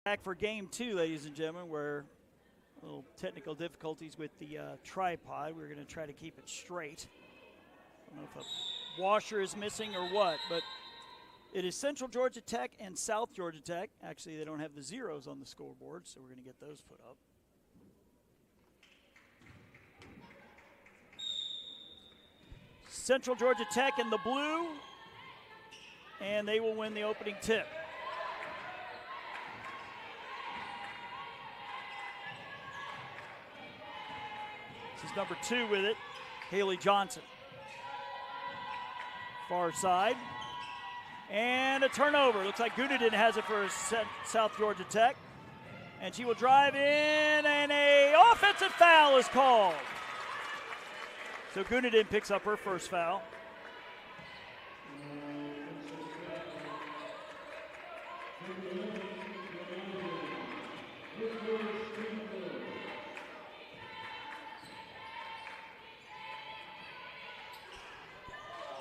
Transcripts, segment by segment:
Back for game 2, ladies and gentlemen, where little technical difficulties with the tripod. We're going to try to keep it straight. I don't know if a washer is missing or what, but it is Central Georgia Tech and South Georgia Tech. Actually, they don't have the zeros on the scoreboard, so we're going to get those put up. Central Georgia Tech in the blue, and they will win the opening tip. This is number 2 with it, Haley Johnson. Far side. And a turnover. Looks like Gunadin has it for South Georgia Tech. And she will drive in, and an offensive foul is called. So Gunadin picks up her first foul.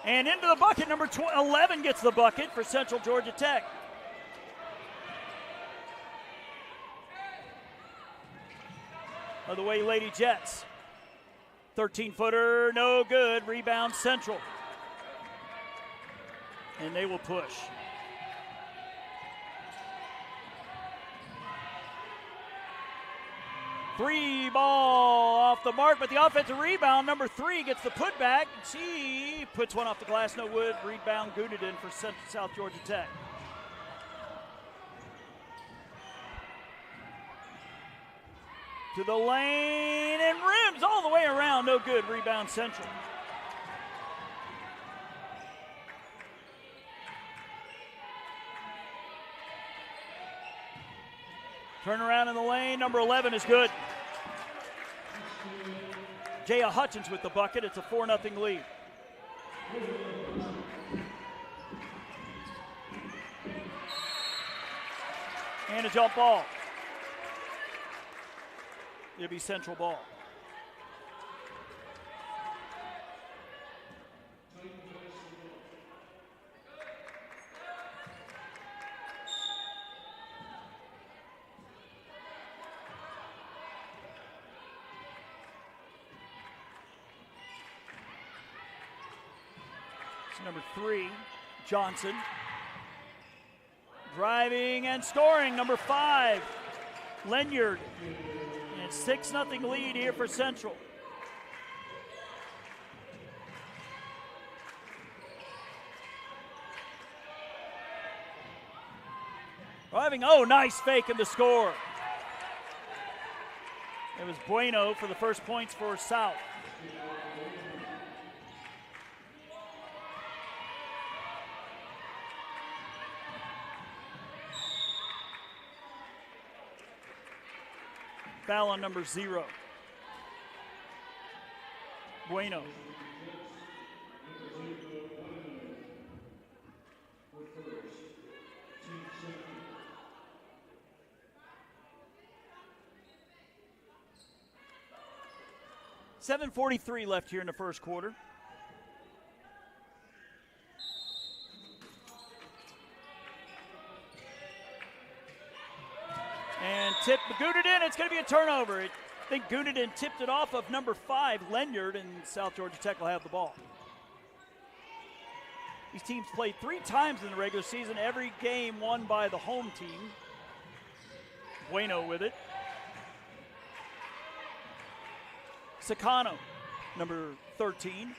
And into the bucket, number 11 gets the bucket for Central Georgia Tech. By the way, Lady Jets. 13-footer, no good. Rebound Central. And they will push. Three ball off the mark, but the offensive rebound, number 3 gets the putback. She puts one off the glass, no wood. Rebound Gunadin for South Georgia Tech. To the lane and rims all the way around, no good. Rebound Central. Turnaround in the lane, number 11 is good. Jaya Hutchins with the bucket. It's a 4-0 lead. And a jump ball. It'll be Central ball. Number 3, Johnson. Driving and scoring, number 5, Lenyard. And it's 6-0 lead here for Central. Driving, oh, nice fake in the score. It was Bueno for the first points for South. Foul on number 0. Bueno. $7:43 left here in the first quarter. And tip Gunadin, it's going to be a turnover. I think Gunadin tipped it off of number 5, Lenyard, and South Georgia Tech will have the ball. These teams played 3 times in the regular season, every game won by the home team. Bueno with it. Sacano, number 13,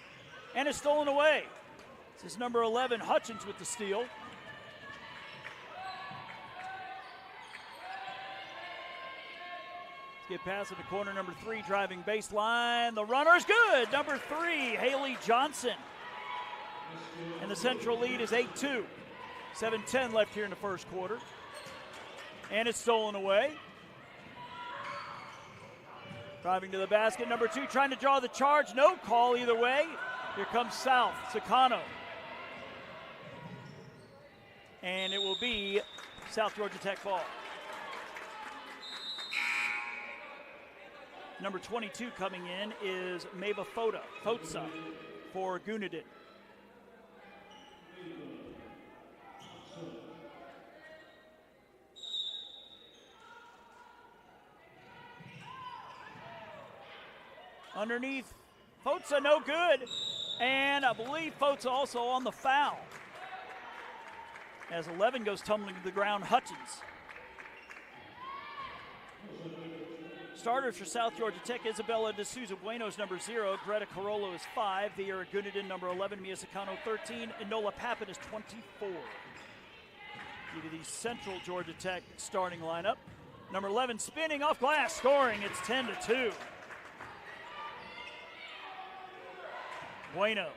and it's stolen away. This is number 11, Hutchins with the steal. Get past in the corner, number 3 driving baseline. The runner's good. Number 3, Haley Johnson. And the Central lead is 8-2. 7:10 left here in the first quarter. And it's stolen away. Driving to the basket, number 2 trying to draw the charge. No call either way. Here comes South, Sacano. And it will be South Georgia Tech ball. Number 22 coming in is Mava Fotsa for Gunadin. Underneath, Fotza no good. And I believe Fotza also on the foul. As 11 goes tumbling to the ground, Hutchins. Starters for South Georgia Tech, Isabella D'Souza Bueno's number 0, Greta Carollo is 5, Vieira Gunadin number 11, Mia Sakano 13, and Nola Papin is 24. Due to the Central Georgia Tech starting lineup. Number 11 spinning off glass, scoring, it's 10-2. Bueno.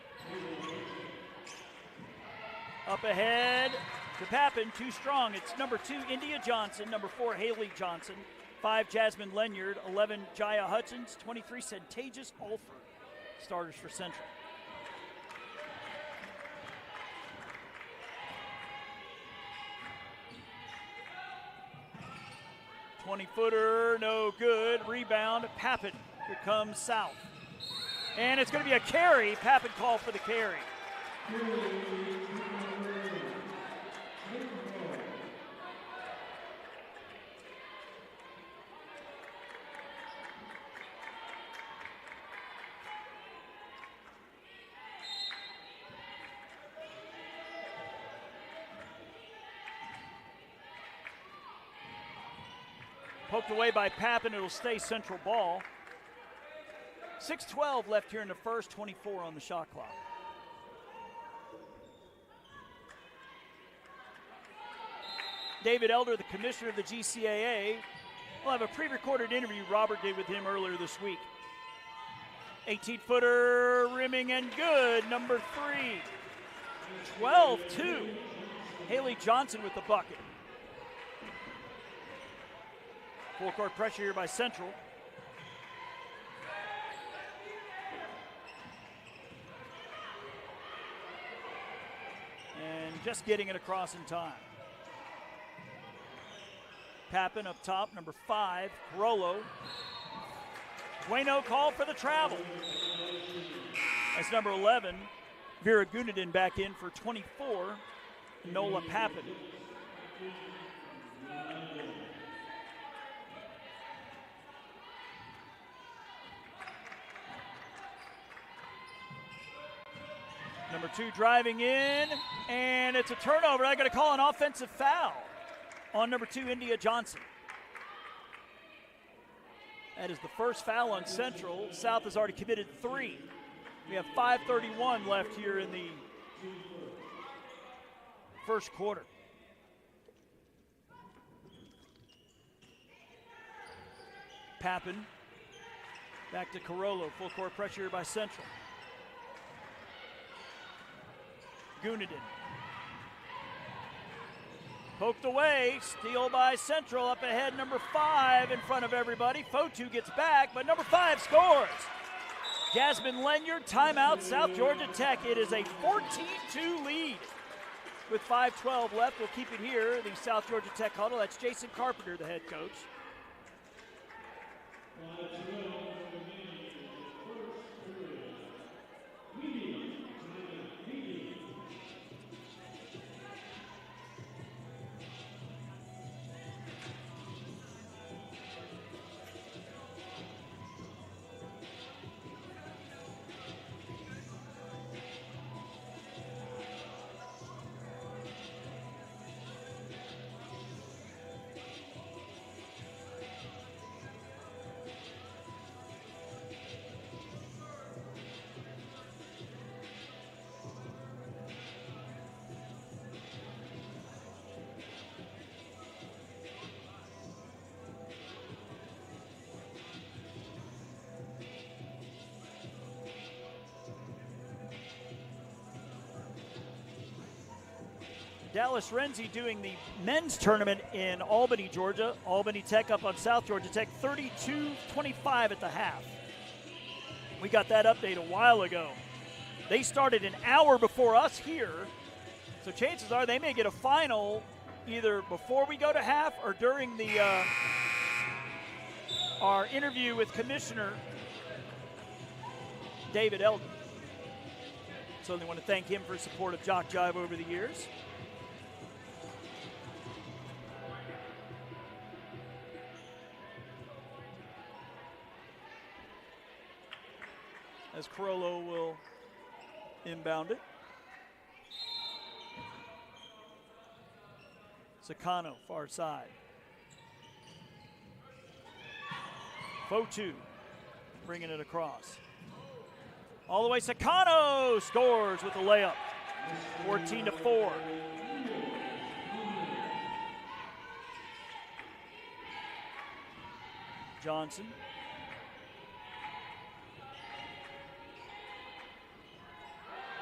Up ahead to Papin, too strong. It's number 2, India Johnson, number 4, Haley Johnson, 5, Jasmine Lenyard, 11, Jaya Hutchins, 23, Centagious Alford. Starters for Central. "20-footer, no good. Rebound, Papin. Here comes South. And it's going to be a carry. Papin called for the carry. Poked away by Papin, it'll stay Central ball. 6:12 left here in the first, 24 on the shot clock. David Elder, the commissioner of the GCAA, will have a pre-recorded interview Robert did with him earlier this week. 18-footer, rimming and good, number 3. 12-2. Haley Johnson with the bucket. Full court pressure here by Central. And just getting it across in time. Papin up top, number 5, Carollo. Bueno called for the travel. That's number 11, Vera Gunadin back in for 24, Nola Papin. Number 2 driving in, and it's a turnover. I got to call an offensive foul on number 2, India Johnson. That is the first foul on Central. South has already committed 3. We have 5:31 left here in the first quarter. Papin back to Carollo. Full court pressure by Central. Gunadin. Poked away, steal by Central, up ahead, number 5 in front of everybody. Fotu gets back, but number 5 scores. Jasmine Lenyard, timeout, South Georgia Tech. It is a 14-2 lead with 5:12 left. We'll keep it here, the South Georgia Tech huddle. That's Jason Carpenter, the head coach. Dallas Renzi doing the men's tournament in Albany, Georgia. Albany Tech up on South Georgia Tech, 32-25 at the half. We got that update a while ago. They started an hour before us here, so chances are they may get a final either before we go to half or during the our interview with Commissioner David Elder. So they want to thank him for his support of JockJive over the years. as Carollo will inbound it. Sakano, far side. Fotu bringing it across. All the way, Sakano scores with a layup. 14-4. Johnson.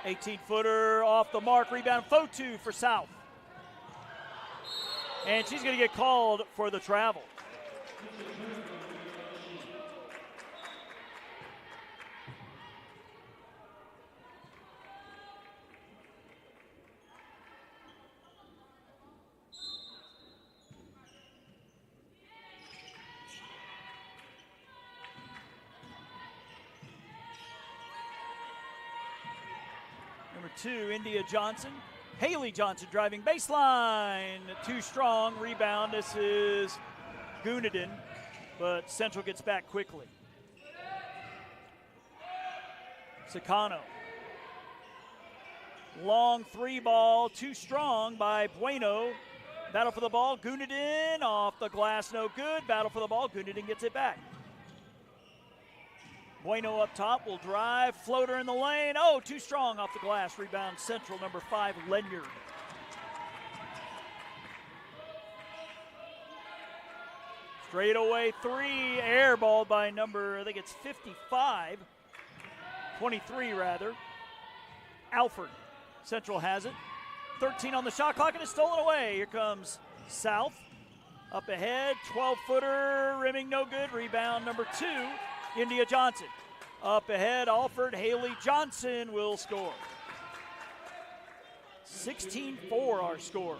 (18-footer) off the mark, rebound Fotu for South. And she's going to get called for the travel. Number 2, India Johnson. Haley Johnson driving baseline. Too strong. Rebound. This is Gunadin, but Central gets back quickly. Sakano. Long 3 ball. Too strong by Bueno. Battle for the ball. Gunadin off the glass. No good. Battle for the ball. Gunadin gets it back. Bueno up top will drive, floater in the lane. Oh, too strong off the glass. Rebound Central, number 5, Lenyard. Straight away 3, air ball by number, I think it's 55, 23 rather. Alford. Central has it. 13 on the shot clock and it's stolen away. Here comes South. Up ahead, 12-footer, rimming no good. Rebound number 2. India Johnson. Up ahead, Alford. Haley Johnson will score. 16-4 our score.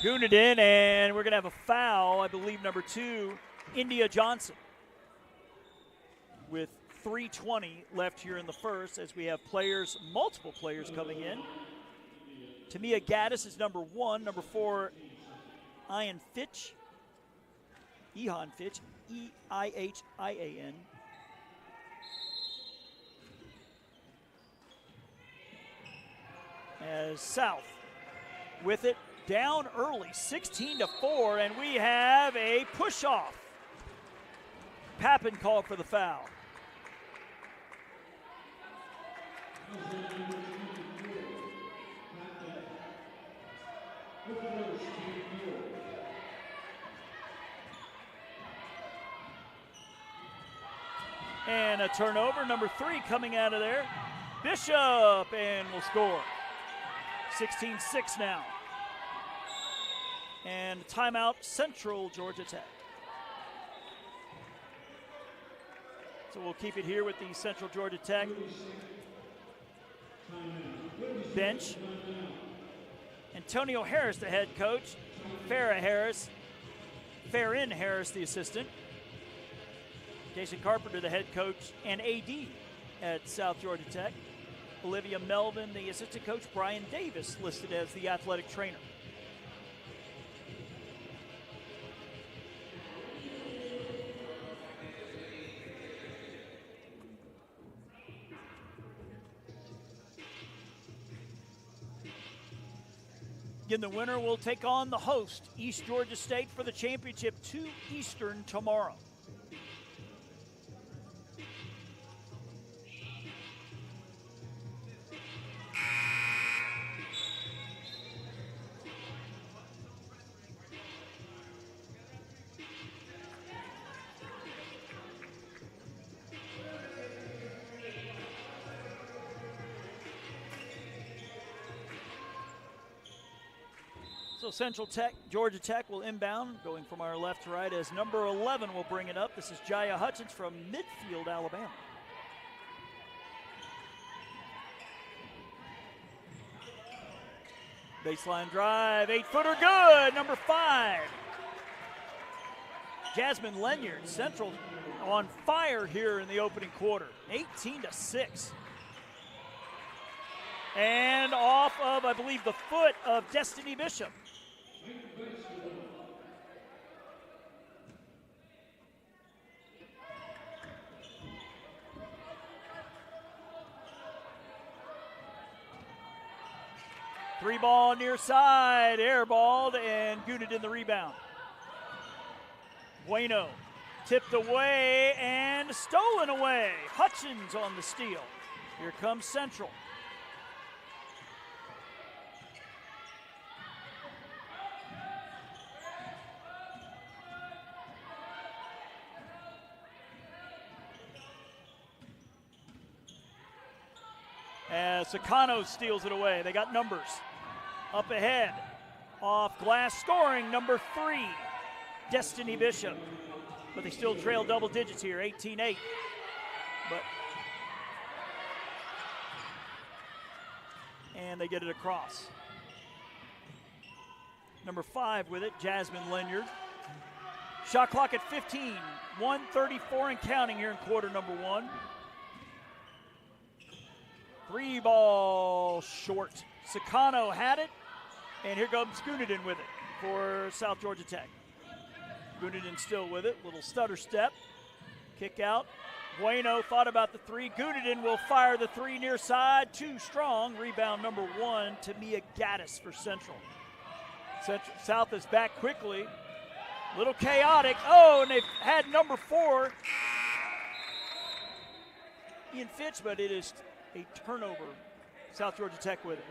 Gunadin, and we're going to have a foul, I believe, number 2, India Johnson. With 3:20 left here in the first, as we have players, multiple players coming in. Tamia Gaddis is number 1. Number 4, Ian Fitch. Ihan Fitch, E-I-H-I-A-N. As South with it, down early, 16-4, and we have a push-off. Pappen called for the foul. And a turnover, number 3 coming out of there. Bishop, and will score. 16-6 now. And timeout, Central Georgia Tech. So we'll keep it here with the Central Georgia Tech bench. Antonio Harris, the head coach. Farrah Harris, the assistant. Jason Carpenter, the head coach and AD at South Georgia Tech. Olivia Melvin, the assistant coach. Brian Davis listed as the athletic trainer. Again, the winner will take on the host, East Georgia State, for the championship, 2 Eastern tomorrow. So Central Tech, Georgia Tech will inbound, going from our left to right as number 11 will bring it up. This is Jaya Hutchins from Midfield, Alabama. Baseline drive, 8-footer good, number 5. Jasmine Lenyard, Central on fire here in the opening quarter, 18-6. And off of, I believe, the foot of Destiny Bishop. Three ball near side, airballed, and Gunadin the rebound. Bueno tipped away and stolen away. Hutchins on the steal. Here comes Central. As Sakano steals it away. They got numbers. Up ahead, off glass scoring, number 3, Destiny Bishop. But they still trail double digits here, 18-8. And they get it across. Number 5 with it, Jasmine Lenyard. Shot clock at 15, 1:34 and counting here in quarter number 1. 3 ball short. Sakano had it, and here comes Gunadin with it for South Georgia Tech. Gunadin still with it, little stutter step. Kick out. Bueno thought about the 3. Gunadin will fire the 3 near side, too strong. Rebound number 1 to Mia Gaddis for Central. South is back quickly. Little chaotic. Oh, and they've had number 4, Ian Fitch, but it is a turnover. South Georgia Tech with it.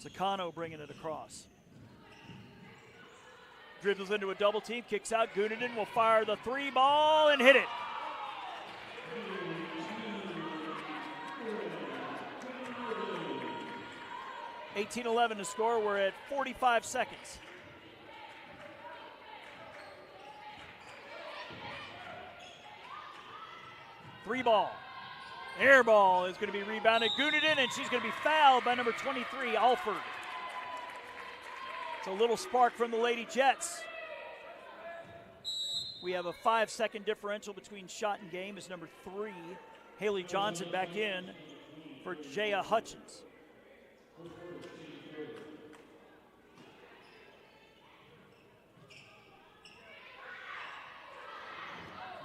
Sakano bringing it across. Dribbles into a double team, kicks out. Gunadin will fire the 3 ball and hit it. $18-11 to score. We're at 45 seconds. Three ball. Air ball is going to be rebounded. Gunadin, and she's going to be fouled by number 23, Alford. It's a little spark from the Lady Jets. We have a 5-second differential between shot and game as number 3, Haley Johnson, back in for Jaya Hutchins.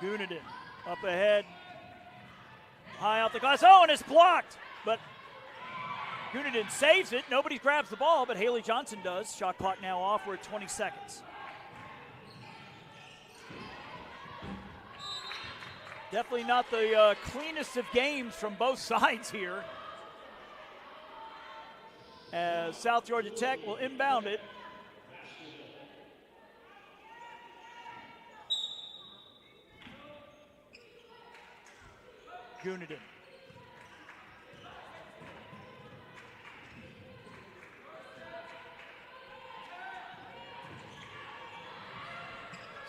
Gunadin up ahead. High off the glass. Oh, and it's blocked. But Gunadin saves it. Nobody grabs the ball, but Haley Johnson does. Shot clock now off. We're at 20 seconds. Definitely not the cleanest of games from both sides here. As South Georgia Tech will inbound it. Gunadin.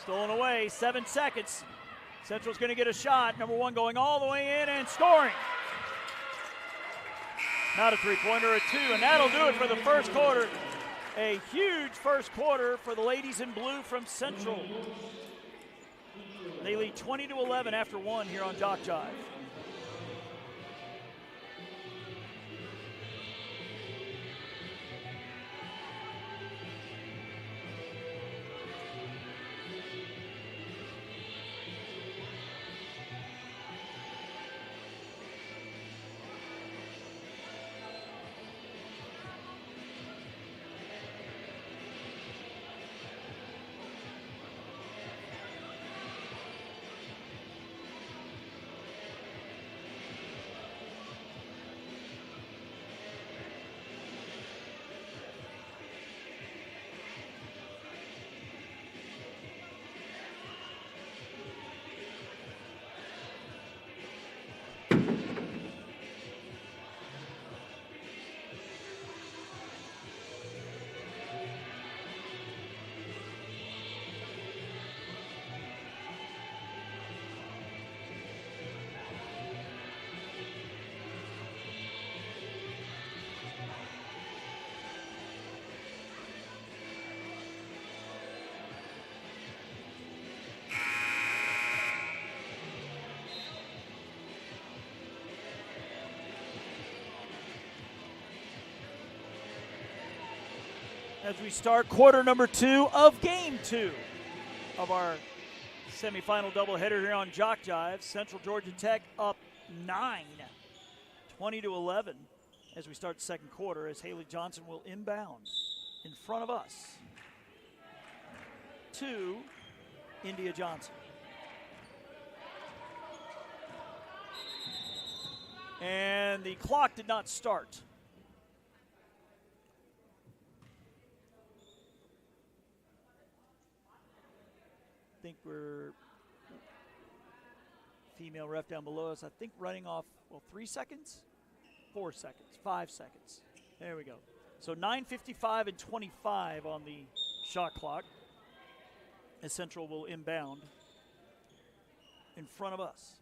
Stolen away, 7 seconds. Central's going to get a shot. Number 1 going all the way in and scoring. Not a three-pointer, a 2, and that'll do it for the first quarter. A huge first quarter for the ladies in blue from Central. They lead 20-11 after 1 here on JockJive. as we start quarter number 2 of game 2 of our semifinal doubleheader here on JockJive. Central Georgia Tech up 9, 20-11 as we start the second quarter, as Haley Johnson will inbound in front of us to India Johnson. And the clock did not start. I think we're female ref down below us. I think running off, 3 seconds, 4 seconds, 5 seconds. There we go. So 9:55 and 25 on the shot clock, as Central will inbound in front of us.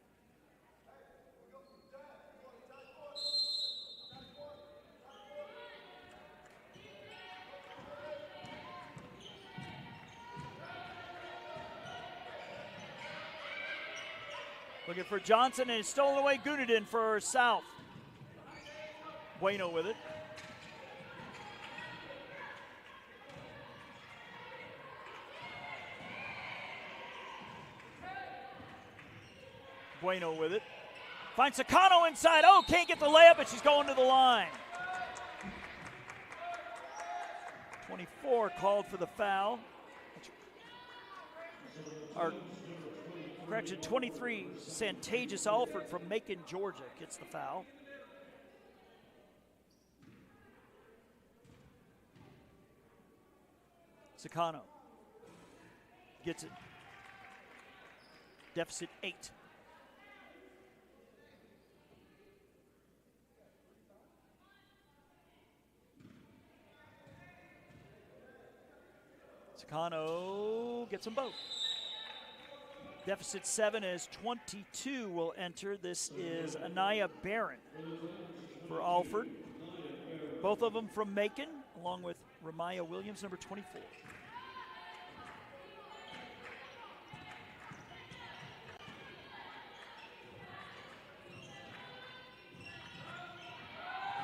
Looking for Johnson, and it's stolen away. Gunadin for South. Bueno with it. Bueno with it. Finds Sakano inside. Oh, can't get the layup, but she's going to the line. 24 called for the foul. Correction, 23, Santagus Alford from Macon, Georgia, gets the foul. Sakano gets it. Deficit 8. Sakano gets them both. Deficit 7 as 22 will enter. This is Anaya Barron for Alford. Both of them from Macon, along with Ramaya Williams, number 24.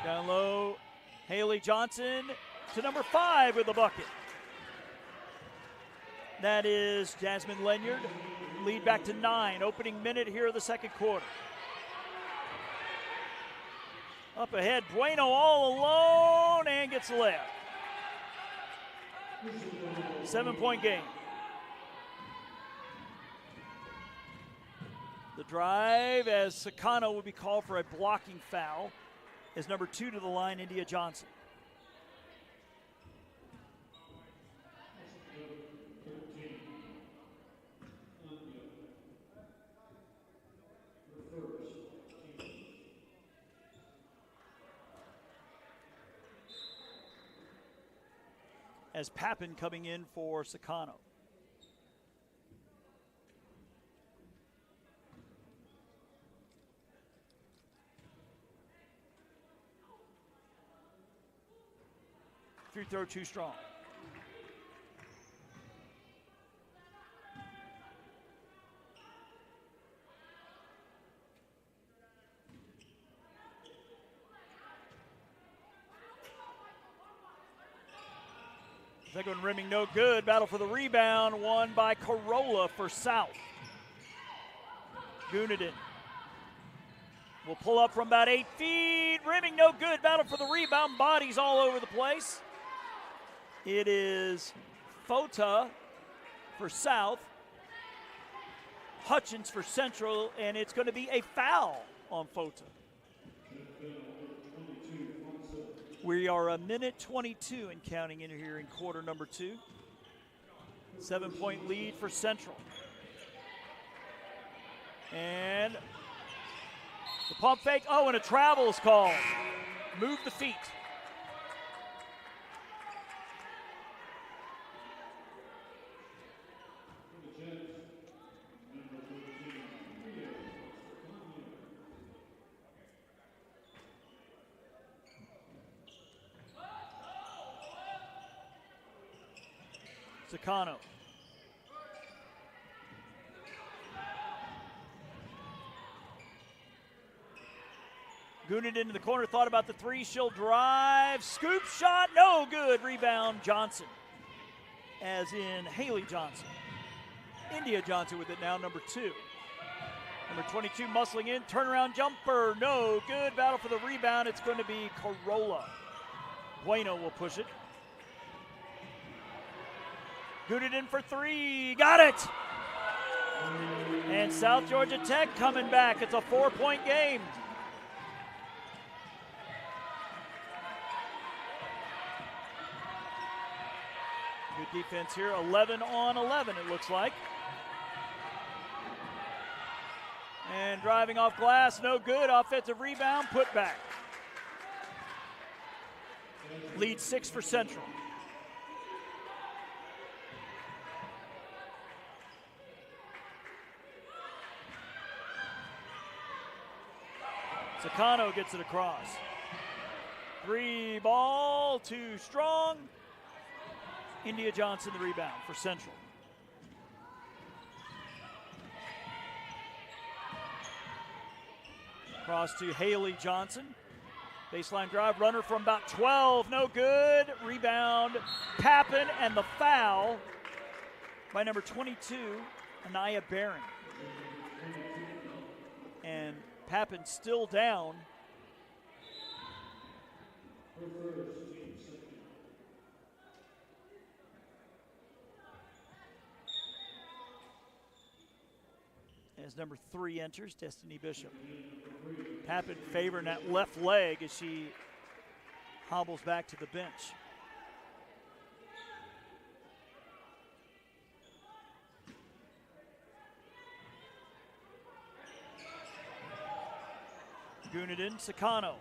Down low, Haley Johnson to number 5 with the bucket. That is Jasmine Lenyard. Lead back to 9. Opening minute here of the second quarter. Up ahead, Bueno all alone and gets the layup. 7-point game. The drive as Sakano will be called for a blocking foul as number 2 to the line, India Johnson. As Pappen coming in for Sakano. Free throw too strong. Second one rimming no good. Battle for the rebound, won by Corolla for South. Gunadin will pull up from about 8 feet. Rimming no good. Battle for the rebound. Bodies all over the place. It is Fota for South. Hutchins for Central, and it's going to be a foul on Fota. We are a minute 22 and counting in here in quarter number 2. 7-point lead for Central. And the pump fake. Oh, and a travel is called. Move the feet. Sakano. Goonin into the corner, thought about the three. She'll drive. Scoop shot, no good. Rebound, Johnson. As in Haley Johnson. India Johnson with it now, number 2. Number 22 muscling in, turnaround jumper, no good. Battle for the rebound, it's going to be Corolla. Bueno will push it. Goonin in for 3, got it! And South Georgia Tech coming back. It's a 4-point game. Good defense here, 11 on 11 it looks like. And driving off glass, no good. Offensive rebound, put back. Lead 6 for Central. Sakano gets it across. 3 ball, too strong. India Johnson the rebound for Central. Cross to Haley Johnson. Baseline drive, runner from about 12, no good. Rebound, Pappen, and the foul by number 22, Anaya Barron. And Pappen still down. As number 3 enters, Destiny Bishop. Pappen favoring that left leg as she hobbles back to the bench. Goonin, Sakano.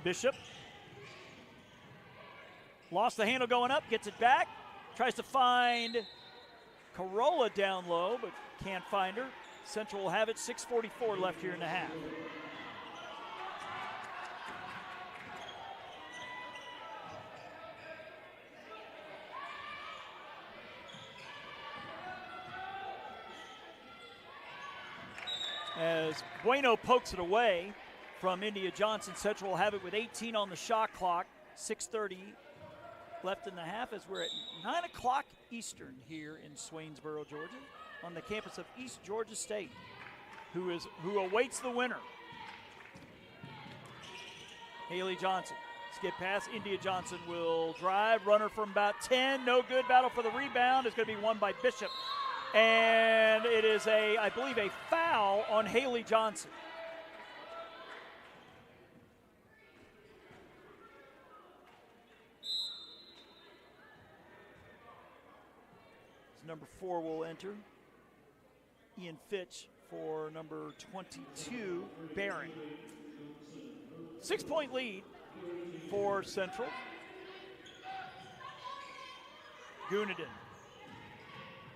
Bishop. Lost the handle going up, gets it back. Tries to find Corolla down low, but can't find her. Central will have it, 6:44 left here in the half. As Bueno pokes it away from India Johnson, Central will have it with 18 on the shot clock, 6:30 left in the half as we're at 9 o'clock Eastern here in Swainsboro, Georgia, on the campus of East Georgia State, who awaits the winner. Haley Johnson, skip pass, India Johnson will drive, runner from about 10, no good. Battle for the rebound is going to be won by Bishop. And it is I believe a foul on Haley Johnson. Number 4 will enter. Ian Fitch for number 22, Barron. 6-point lead for Central. Goonin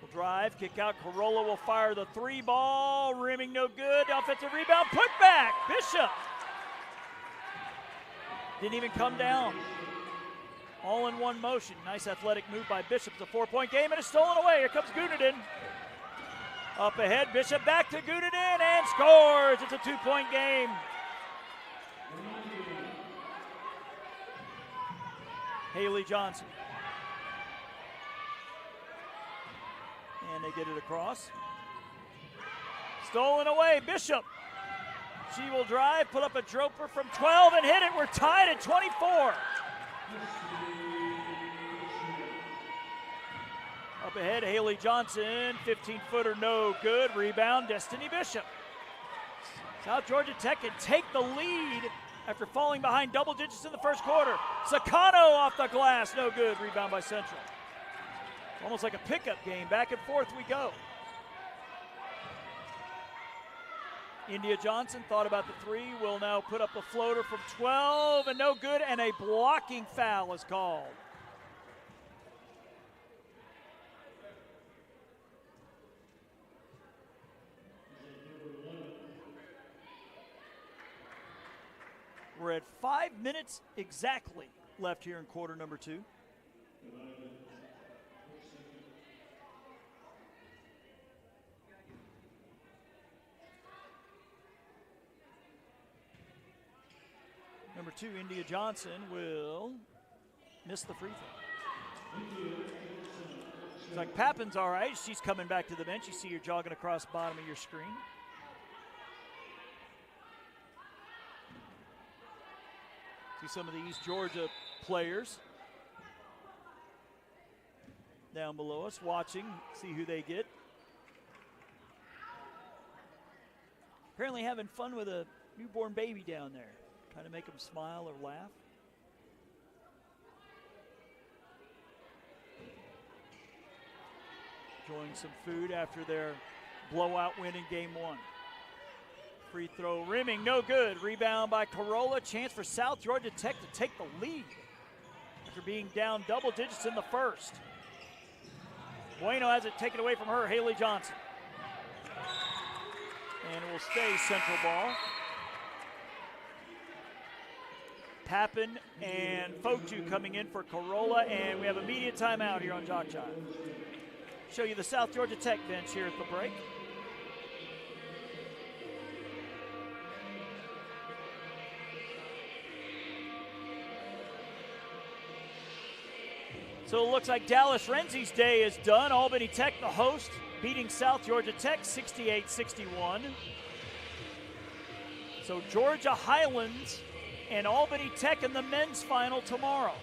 will drive, kick out. Corolla will fire the 3 ball. Rimming no good. Offensive rebound, put back. Bishop. Didn't even come down. All in one motion. Nice athletic move by Bishop. It's a 4-point game and it's stolen away. Here comes Goonin. Up ahead, Bishop back to Goonin and scores. It's a 2-point game. Haley Johnson. And they get it across. Stolen away, Bishop. She will drive, put up a droper from 12 and hit it. We're tied at 24. Up ahead, Haley Johnson, 15-footer, no good. Rebound, Destiny Bishop. South Georgia Tech can take the lead after falling behind double digits in the first quarter. Sakano off the glass, no good. Rebound by Central. Almost like a pickup game. Back and forth we go. India Johnson thought about the 3, will now put up a floater from 12 and no good, and a blocking foul is called. We're at 5 minutes exactly left here in quarter number 2. Number 2, India Johnson, will miss the free throw. It's like Papin's all right. She's coming back to the bench. You see her jogging across the bottom of your screen. See some of the East Georgia players down below us watching, see who they get. Apparently having fun with a newborn baby down there, trying to make them smile or laugh. Enjoying some food after their blowout win in game 1. Free throw rimming, no good. Rebound by Corolla. Chance for South Georgia Tech to take the lead after being down double digits in the first. Bueno has it taken away from her, Haley Johnson. And it will stay Central ball. Papin and Fotu coming in for Corolla, and we have immediate timeout here on JockJive. Show you the South Georgia Tech bench here at the break. So it looks like Dallas Renzi's day is done. Albany Tech, the host, beating South Georgia Tech 68-61. So Georgia Highlands and Albany Tech in the men's final tomorrow.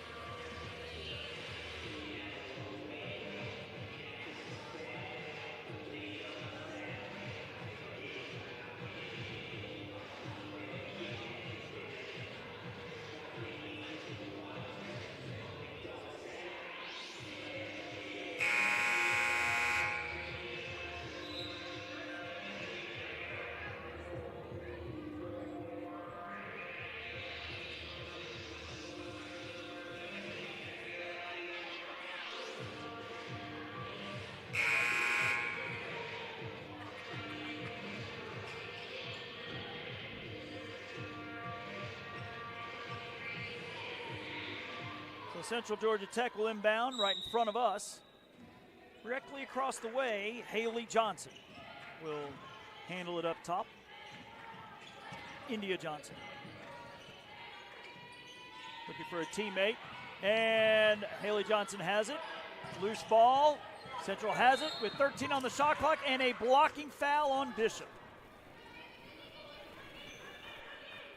Central Georgia Tech will inbound right in front of us. Directly across the way, Haley Johnson will handle it up top. India Johnson looking for a teammate, and Haley Johnson has it. Loose ball. Central has it with 13 on the shot clock and a blocking foul on Bishop.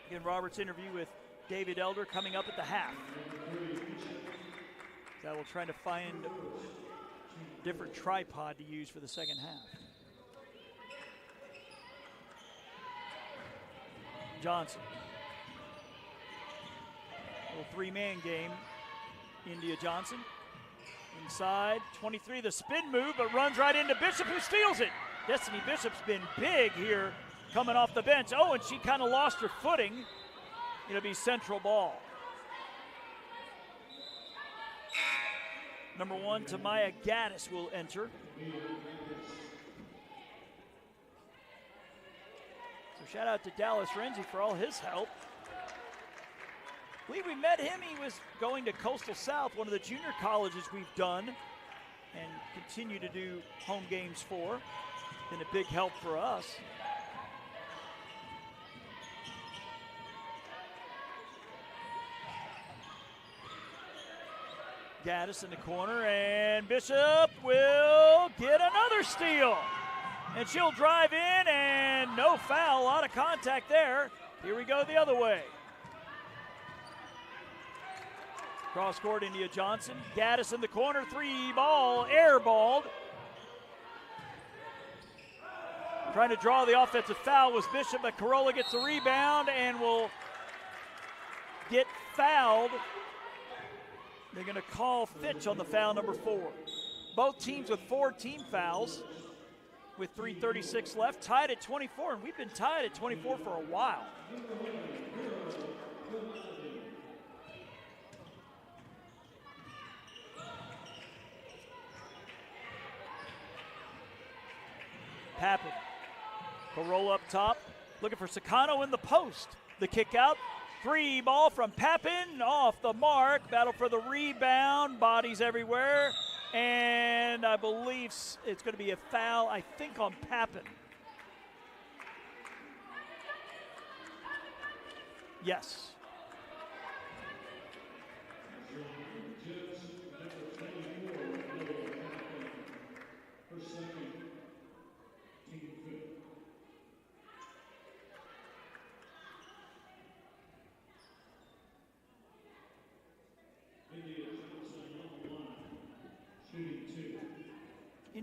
Again, Robert's interview with David Elder coming up at the half. That will try to find a different tripod to use for the second half. Johnson. Little three-man game. India Johnson. Inside, 23, the spin move, but runs right into Bishop, who steals it. Destiny Bishop's been big here coming off the bench. Oh, and she kind of lost her footing. It'll be Central ball. Number 1, Tamaya Gaddis will enter. So shout out to Dallas Renzi for all his help. I believe we met him. He was going to Coastal South, one of the junior colleges we've done and continue to do home games for. Been a big help for us. Gaddis in the corner, and Bishop will get another steal. And she'll drive in, and no foul, a lot of contact there. Here we go the other way. Cross court, India Johnson. Gaddis in the corner, 3-ball, airballed. Trying to draw the offensive foul was Bishop, but Corolla gets the rebound and will get fouled. They're going to call Fitch on the foul, number 4. Both teams with 4 team fouls with 3:36 left, tied at 24, and we've been tied at 24 for a while. Papin. Corolla up top, looking for Sakano in the post. The kick out. 3-ball from Papin, off the mark. Battle for the rebound, bodies everywhere. And I believe it's going to be a foul, I think, on Papin. Yes.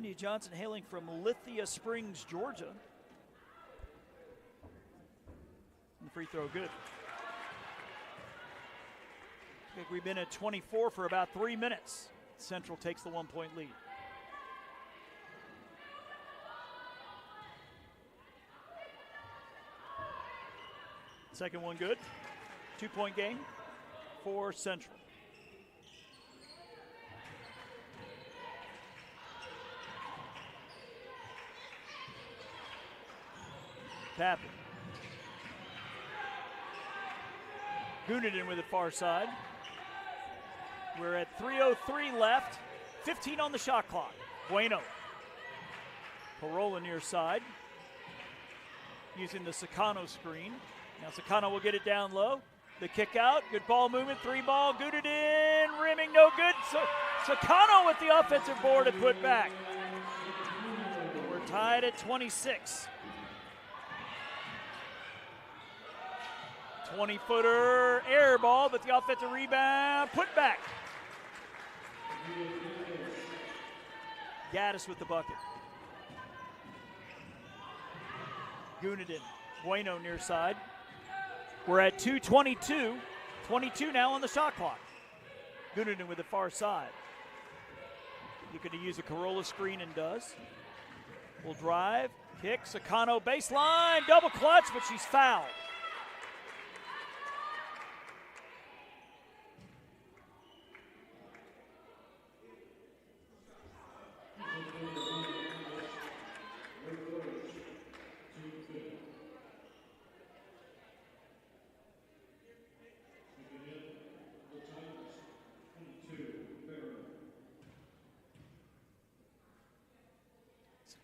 India Johnson hailing from Lithia Springs, Georgia. And the free throw good. I think we've been at 24 for about 3 minutes. Central takes the 1-point lead. Second one good. 2-point game for Central. Tapping. Gunadin with the far side. We're at 3:03 left. 15 on the shot clock. Bueno. Parola near side. Using the Sakano screen. Now Sakano will get it down low. The kick out. Good ball movement. 3-ball. Gunadin. Rimming no good. So Sakano with the offensive board and put back. We're tied at 26. 20-footer air ball, but the offensive rebound, put back. Gaddis with the bucket. Gunadin, Bueno near side. We're at 2:22. 22 now on the shot clock. Gunadin with the far side. Looking to use a Corolla screen and does. Will drive, kick, Sakano baseline, double clutch, but she's fouled.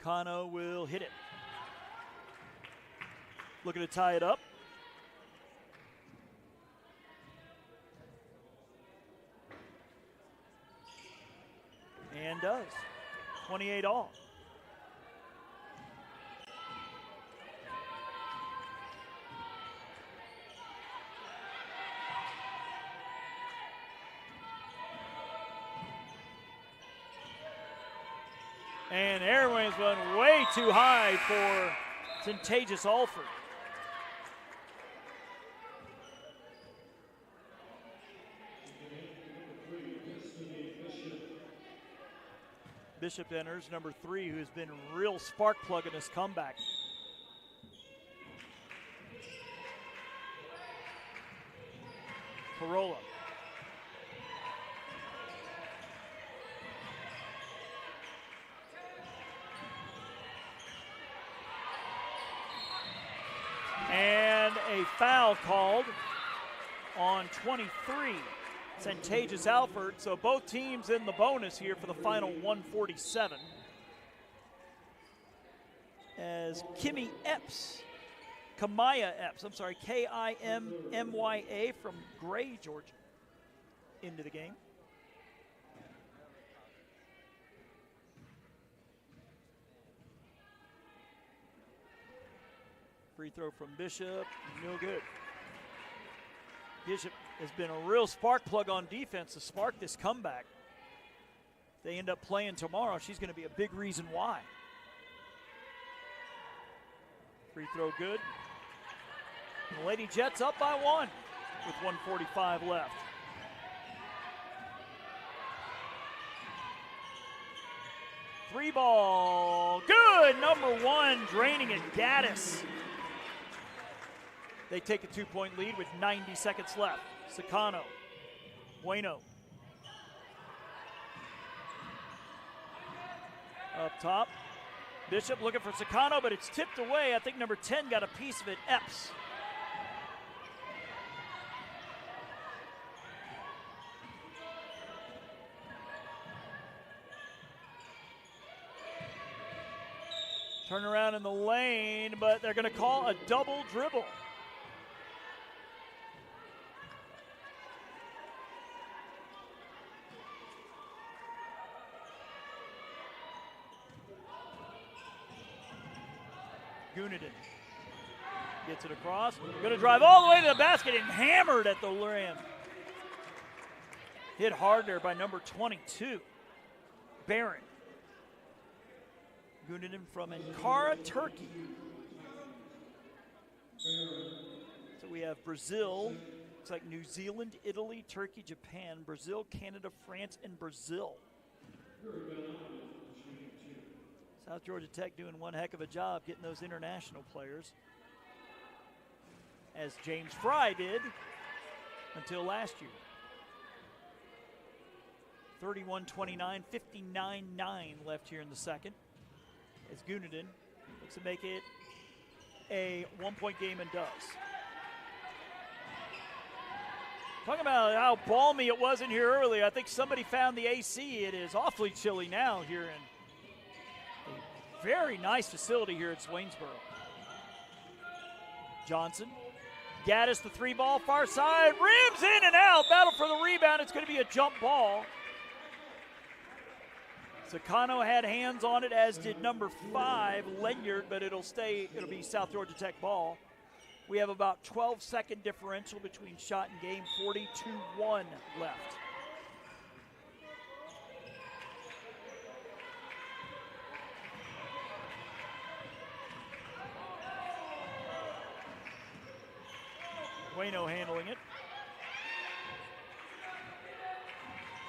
Sakano will hit it. Looking to tie it up. And does. 28 all. And Airways went way too high for Contagious Alford. Bishop enters, number 3, who's been a real spark plug in this comeback. Corolla. And a foul called on 23, Contagious Alford. So both teams in the bonus here for the final 147. As Kimya Epps, Kimya from Gray, Georgia, into the game. Free throw from Bishop, no good. Bishop has been a real spark plug on defense to spark this comeback. If they end up playing tomorrow, she's going to be a big reason why. Free throw good. And the Lady Jets up by 1 with 1:45 left. Three ball, good, number 1, draining it, Gaddis. They take a 2-point lead with 90 seconds left. Sakano, Bueno. Up top, Bishop looking for Sakano, but it's tipped away. I think number 10 got a piece of it, Epps. Turn around in the lane, but they're going to call a double dribble. Gunadin gets it across. Going to drive all the way to the basket and hammered at the rim. Hit hard there by number 22, Barron. Gunnaden from Ankara, Turkey. So we have Brazil, looks like New Zealand, Italy, Turkey, Japan, Brazil, Canada, France, and Brazil. South Georgia Tech doing one heck of a job getting those international players, as James Fry did until last year. 31-29, 59-9 left here in the second, as Gunnaden looks to make it a one-point game and does. Talking about how balmy it was in here earlier, I think somebody found the AC. It is awfully chilly now here in a very nice facility here at Swainsboro. Johnson, Gaddis the three ball, far side, rims in and out, battle for the rebound. It's going to be a jump ball. Sakano had hands on it, as did number 5, Lenyard, but it'll be South Georgia Tech ball. We have about 12-second differential between shot and game, 42-1 left. Bueno handling it.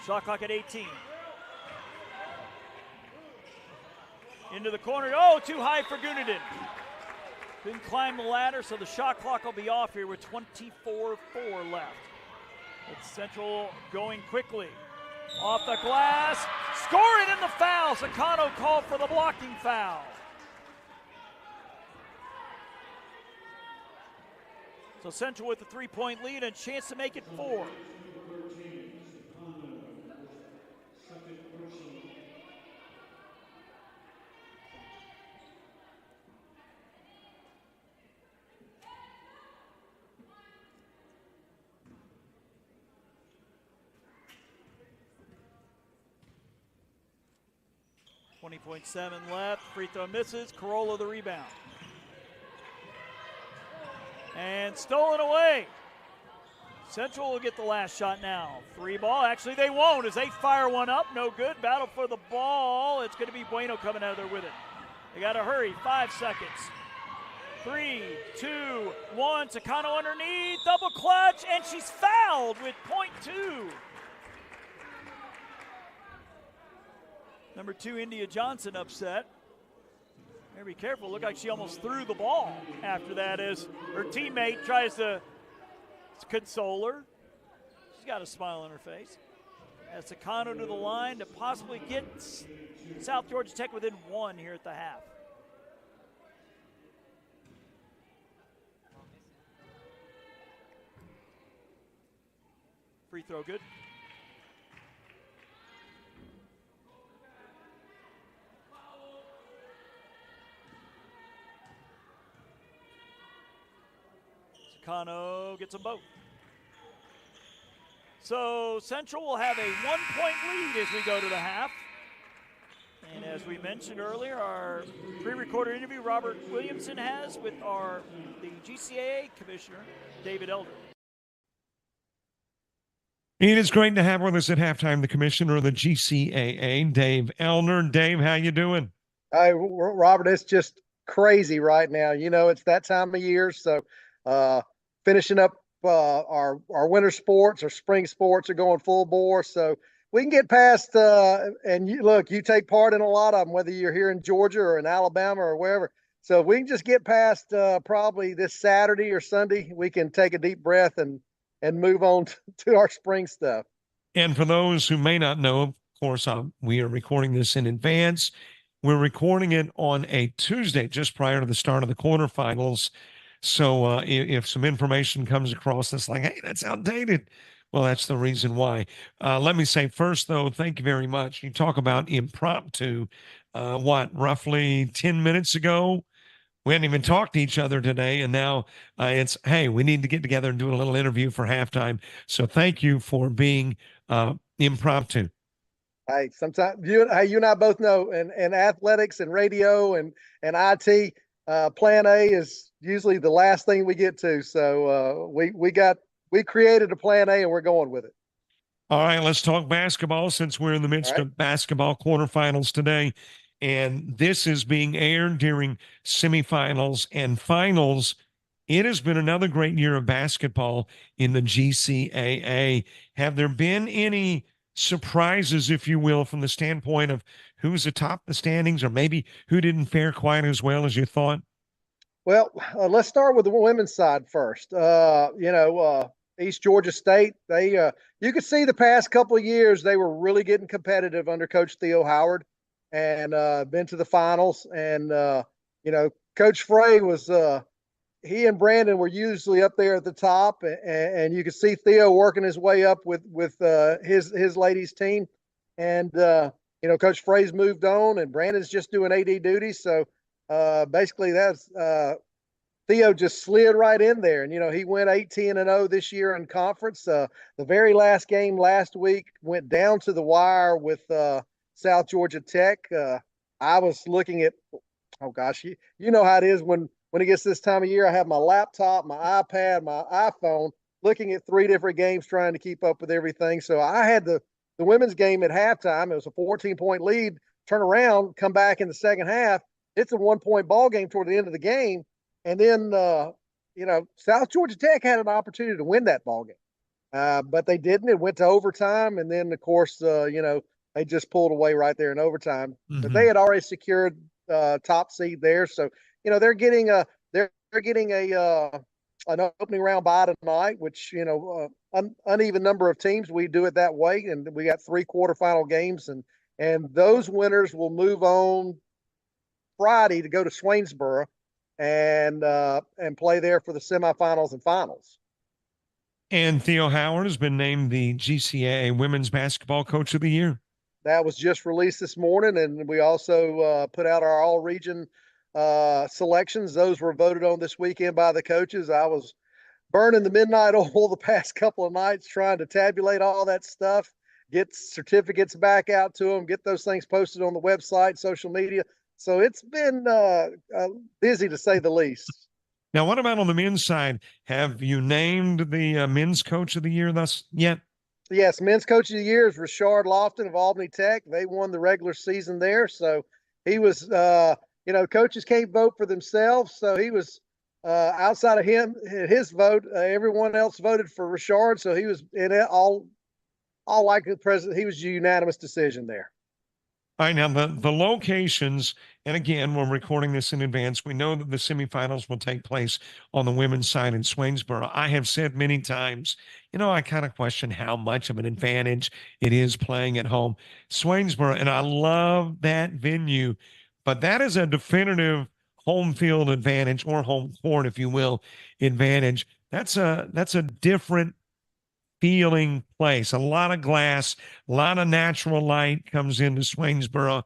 Shot clock at 18. Into the corner. Oh, too high for Gunnaden. Couldn't climb the ladder, so the shot clock will be off here with 24-4 left. It's Central going quickly. Off the glass. Score it in the foul. Sakano called for the blocking foul. So Central with a three-point lead and a chance to make it 4. .7 left. Free throw misses. Corolla the rebound. And stolen away. Central will get the last shot now. Three ball. Actually, they won't as they fire one up. No good. Battle for the ball. It's going to be Bueno coming out of there with it. They got to hurry. 5 seconds. 3, 2, 1. Sakano underneath. Double clutch. And she's fouled with .2. Number 2, India Johnson, upset. Better be careful. Looked like she almost threw the ball after that as her teammate tries to console her. She's got a smile on her face. As Sakano to the line to possibly get South Georgia Tech within 1 here at the half. Free throw good. Sakano gets them both. So Central will have a 1-point lead as we go to the half. And as we mentioned earlier, our pre-recorded interview Robert Williamson has with the GCAA commissioner, David Elder. It is great to have with us at halftime the commissioner of the GCAA, Dave Elder. Dave, how you doing? Hey, Robert, it's just crazy right now. You know, it's that time of year, so finishing up our winter sports, our spring sports are going full bore, so we can get past and you take part in a lot of them, whether you're here in Georgia or in Alabama or wherever. So if we can just get past probably this Saturday or Sunday, we can take a deep breath and move on to our spring stuff. And for those who may not know, of course, we are recording this in advance. We're recording it on a Tuesday, just prior to the start of the quarterfinals. So if some information comes across that's like, hey, that's outdated, well, that's the reason why. Let me say first, though, thank you very much. You talk about impromptu. Roughly 10 minutes ago? We hadn't even talked to each other today, and now it's, hey, we need to get together and do a little interview for halftime. So thank you for being impromptu. Hey, sometimes you and I both know, and athletics and radio and IT, plan A is usually the last thing we get to. So we created a plan A and we're going with it. All right, let's talk basketball since we're in the midst of basketball quarterfinals today. and this is being aired during semifinals and finals. It has been another great year of basketball in the GCAA. Have there been any surprises, if you will, from the standpoint of who's atop the standings, or maybe who didn't fare quite as well as you thought? Well, let's start with the women's side first. East Georgia State, you could see the past couple of years they were really getting competitive under Coach Theo Howard, and been to the finals. And Coach Frey was he and Brandon were usually up there at the top, and you could see Theo working his way up with his ladies team. And Coach Frey's moved on, and Brandon's just doing AD duties. So basically, that's Theo just slid right in there, and he went 18-0 this year in conference. The very last game last week went down to the wire with South Georgia Tech. I was looking at, oh gosh, you know how it is when it gets this time of year. I have my laptop, my iPad, my iPhone, looking at 3 different games, trying to keep up with everything. So I had the women's game at halftime. It was a 14-point lead. Turn around, come back in the second half. It's a 1-point ball game toward the end of the game. And then, South Georgia Tech had an opportunity to win that ball game, but they didn't. It went to overtime, and then, of course, they just pulled away right there in overtime. Mm-hmm. But they had already secured top seed there, so they're getting an opening round bye tonight, which uneven number of teams. We do it that way, and we got 3 quarterfinal games, and those winners will move on Friday to go to Swainsboro and play there for the semifinals and finals. And Theo Howard has been named the GCAA Women's Basketball Coach of the Year. That was just released this morning, and we also put out our all-region selections. Those were voted on this weekend by the coaches. I was burning the midnight oil the past couple of nights trying to tabulate all that stuff, get certificates back out to them, get those things posted on the website, social media. So it's been busy, to say the least. Now, what about on the men's side? Have you named the men's coach of the year thus yet? Yes, men's coach of the year is Richard Lofton of Albany Tech. They won the regular season there. So he was, coaches can't vote for themselves. So he was outside of his vote. Everyone else voted for Richard. So he was in it all like the president. He was a unanimous decision there. All right, now the locations, and again, we're recording this in advance. We know that the semifinals will take place on the women's side in Swainsboro. I have said many times, I kind of question how much of an advantage it is playing at home. Swainsboro, and I love that venue, but that is a definitive home field advantage, or home court, if you will, advantage. That's a different feeling place. A lot of glass, a lot of natural light comes into Swainsboro.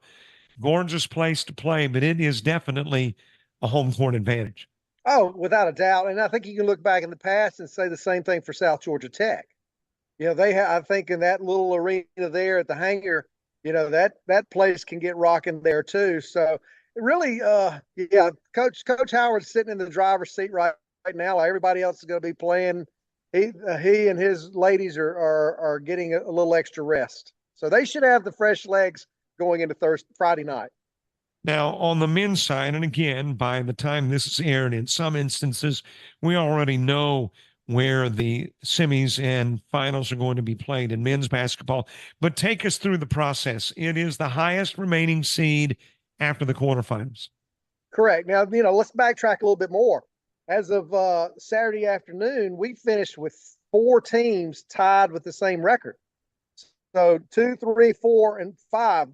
Gorgeous place to play, but it is definitely a home court advantage. Oh, without a doubt. And I think you can look back in the past and say the same thing for South Georgia Tech. I think in that little arena there at the hangar, that place can get rocking there too. So really, Coach Howard's sitting in the driver's seat right now. Everybody else is going to be playing. He and his ladies are getting a little extra rest. So they should have the fresh legs going into Friday night. Now, on the men's side, and again, by the time this is aired, in some instances, we already know where the semis and finals are going to be played in men's basketball. But take us through the process. It is the highest remaining seed after the quarterfinals. Correct. Now, let's backtrack a little bit more. As of Saturday afternoon, we finished with 4 teams tied with the same record. So 2, 3, 4, and 5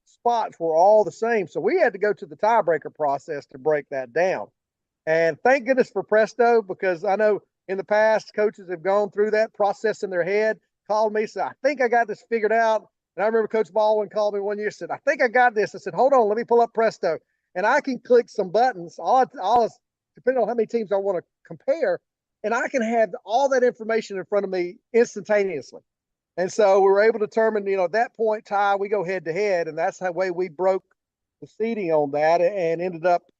spots were all the same. So we had to go to the tiebreaker process to break that down. And thank goodness for Presto, because I know in the past coaches have gone through that process in their head, called me, said, I think I got this figured out. And I remember Coach Baldwin called me one year, said, I think I got this. I said, hold on, let me pull up Presto. And I can click some buttons. Depending on how many teams I want to compare, and I can have all that information in front of me instantaneously. And so we were able to determine, at that point, Ty, we go head to head, and that's the way we broke the seeding on that, and ended up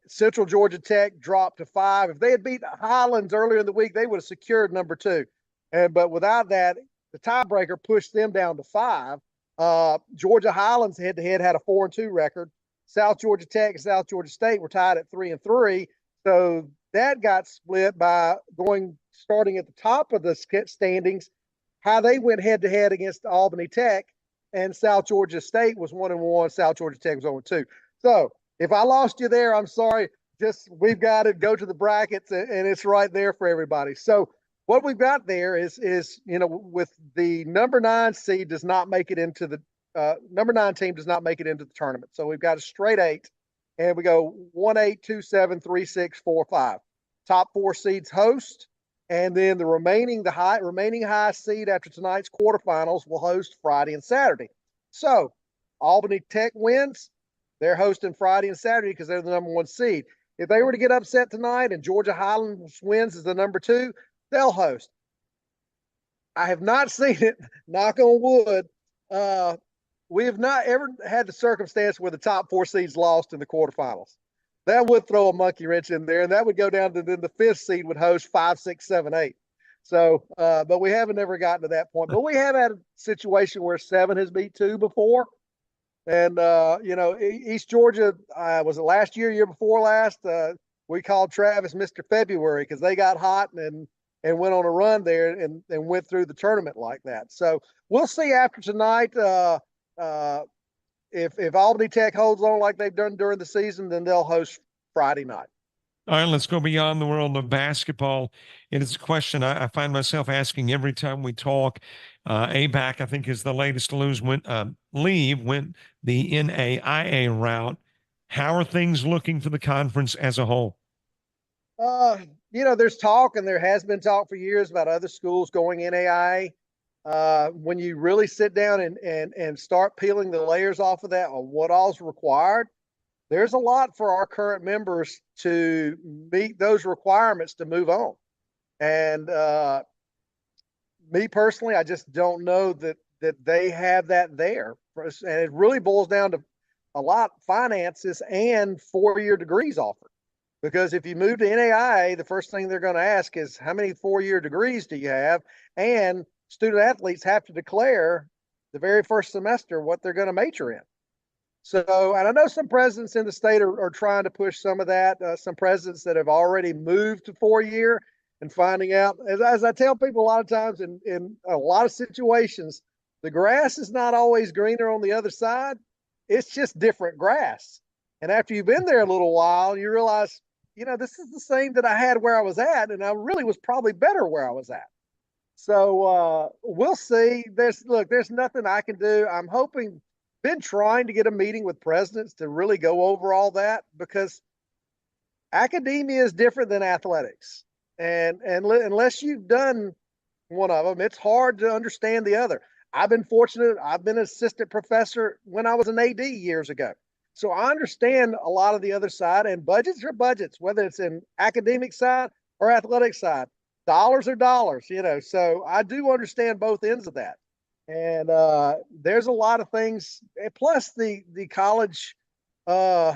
Central Georgia Tech dropped to 5. If they had beat Highlands earlier in the week, they would have secured number 2. But without that, the tiebreaker pushed them down to 5. Georgia Highlands head-to-head had a 4-2 record. South Georgia Tech and South Georgia State were tied at 3-3. So that got split by starting at the top of the standings, how they went head-to-head against Albany Tech, and South Georgia State was 1-1. South Georgia Tech was 0-2. So if I lost you there, I'm sorry. Just we've got to go to the brackets, and it's right there for everybody. So what we've got there is with the number 9 seed does not make it into the number 9 team does not make it into the tournament. So we've got a straight 8, and we go 1-8, 2-7, 3-6, 4-5. Top 4 seeds host, and then the remaining high seed after tonight's quarterfinals will host Friday and Saturday. So Albany Tech wins, they're hosting Friday and Saturday because they're the number 1 seed. If they were to get upset tonight and Georgia Highlands wins as the number 2, they'll host. I have not seen it, knock on wood. We have not ever had the circumstance where the top 4 seeds lost in the quarterfinals. That would throw a monkey wrench in there, and that would go down to then the 5th seed would host 5, 6, 7, 8. So, but we haven't ever gotten to that point. But we have had a situation where 7 has beat 2 before. And, East Georgia, was it last year before last? We called Travis Mr. February because they got hot and went on a run there and went through the tournament like that. So we'll see after tonight. If Albany Tech holds on like they've done during the season, then they'll host Friday night. All right, let's go beyond the world of basketball. It is a question I find myself asking every time we talk. ABAC, I think, is the latest to leave, went the NAIA route. How are things looking for the conference as a whole? There's talk, and there has been talk for years about other schools going NAIA. When you really sit down and start peeling the layers off of that on what all's required, there's a lot for our current members to meet those requirements to move on. And me personally, I just don't know that they have that there. And it really boils down to a lot of finances and 4-year degrees offered. Because if you move to NAIA, the first thing they're going to ask is how many 4-year degrees do you have? And student athletes have to declare the very first semester what they're going to major in. So, and I know some presidents in the state are trying to push some of that. Some presidents that have already moved to 4-year and finding out, as I tell people a lot of times in a lot of situations, the grass is not always greener on the other side. It's just different grass. And after you've been there a little while, you realize, this is the same that I had where I was at, and I really was probably better where I was at. So we'll see. There's nothing I can do. I'm been trying to get a meeting with presidents to really go over all that, because academia is different than athletics. And unless you've done one of them, it's hard to understand the other. I've been fortunate. I've been an assistant professor when I was an AD years ago. So I understand a lot of the other side, and budgets are budgets, whether it's in academic side or athletic side. Dollars are dollars, so I do understand both ends of that. And there's a lot of things. Plus, the college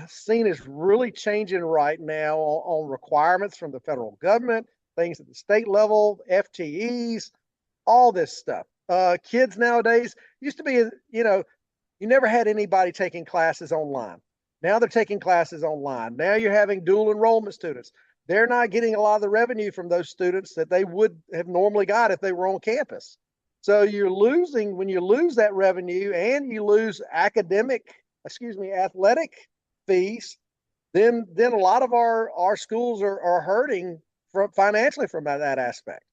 scene is really changing right now on requirements from the federal government, things at the state level, FTEs, all this stuff. Kids nowadays used to be, you never had anybody taking classes online. Now they're taking classes online. Now you're having dual enrollment students. They're not getting a lot of the revenue from those students that they would have normally got if they were on campus. So when you lose that revenue and you lose athletic fees, then a lot of our schools are hurting financially from that aspect.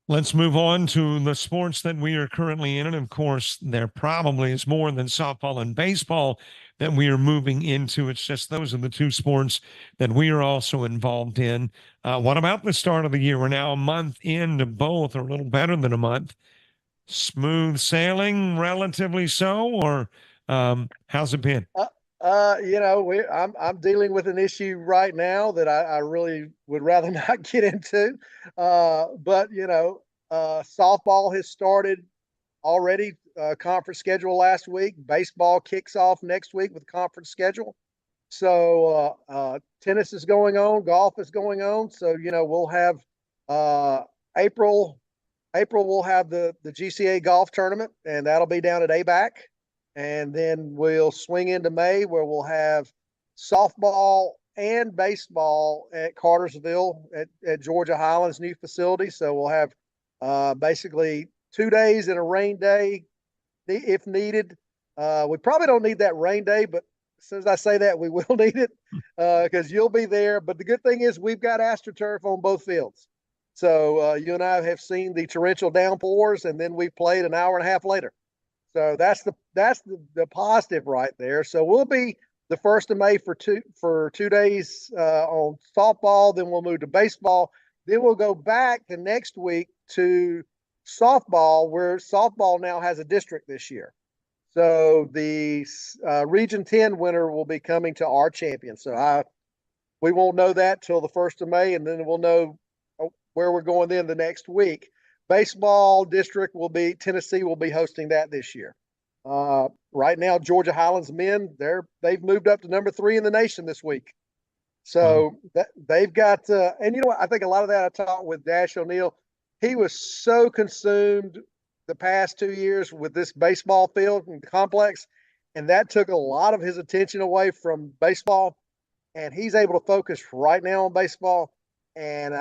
Let's move on to the sports that we are currently in. And of course, there probably is more than softball and baseball that we are moving into. It's just those are the 2 sports that we are also involved in. What about the start of the year? We're now a month into both, or a little better than a month. Smooth sailing, relatively so, or how's it been? I'm dealing with an issue right now that I really would rather not get into. But softball has started already. Conference schedule last week. Baseball kicks off next week with conference schedule. So tennis is going on, golf is going on. So we'll have April April we'll have the GCAA golf tournament, and that'll be down at ABAC. And then we'll swing into May where we'll have softball and baseball at Cartersville at Georgia Highlands' new facility. So we'll have basically 2 days and a rain day if needed. We probably don't need that rain day, but as soon as I say that, we will need it because you'll be there. But the good thing is we've got AstroTurf on both fields. So you and I have seen the torrential downpours, and then we played an hour and a half later. So that's the positive right there. So we'll be the 1st of May for 2 days on softball. Then we'll move to baseball. Then we'll go back the next week to softball, where softball now has a district this year. So the Region 10 winner will be coming to our champion. So we won't know that till the 1st of May, and then we'll know where we're going then the next week. Baseball district Tennessee will be hosting that this year. Right now, Georgia Highlands men, they've moved up to number 3 in the nation this week. So they've got, and you know what, I think a lot of that I talked with Dash O'Neill. He was so consumed the past 2 years with this baseball field and complex, and that took a lot of his attention away from baseball, and he's able to focus right now on baseball. And,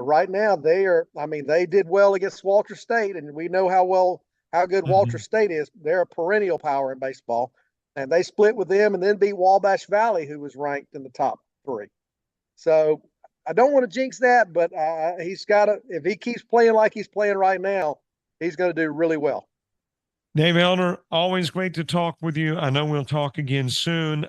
right now they did well against Walter State, and we know how good Walter State is. They're a perennial power in baseball, and they split with them and then beat Wabash Valley, who was ranked in the top 3. So I don't want to jinx that, but if he keeps playing like he's playing right now, he's going to do really well. Dave Elder, always great to talk with you. I know we'll talk again soon.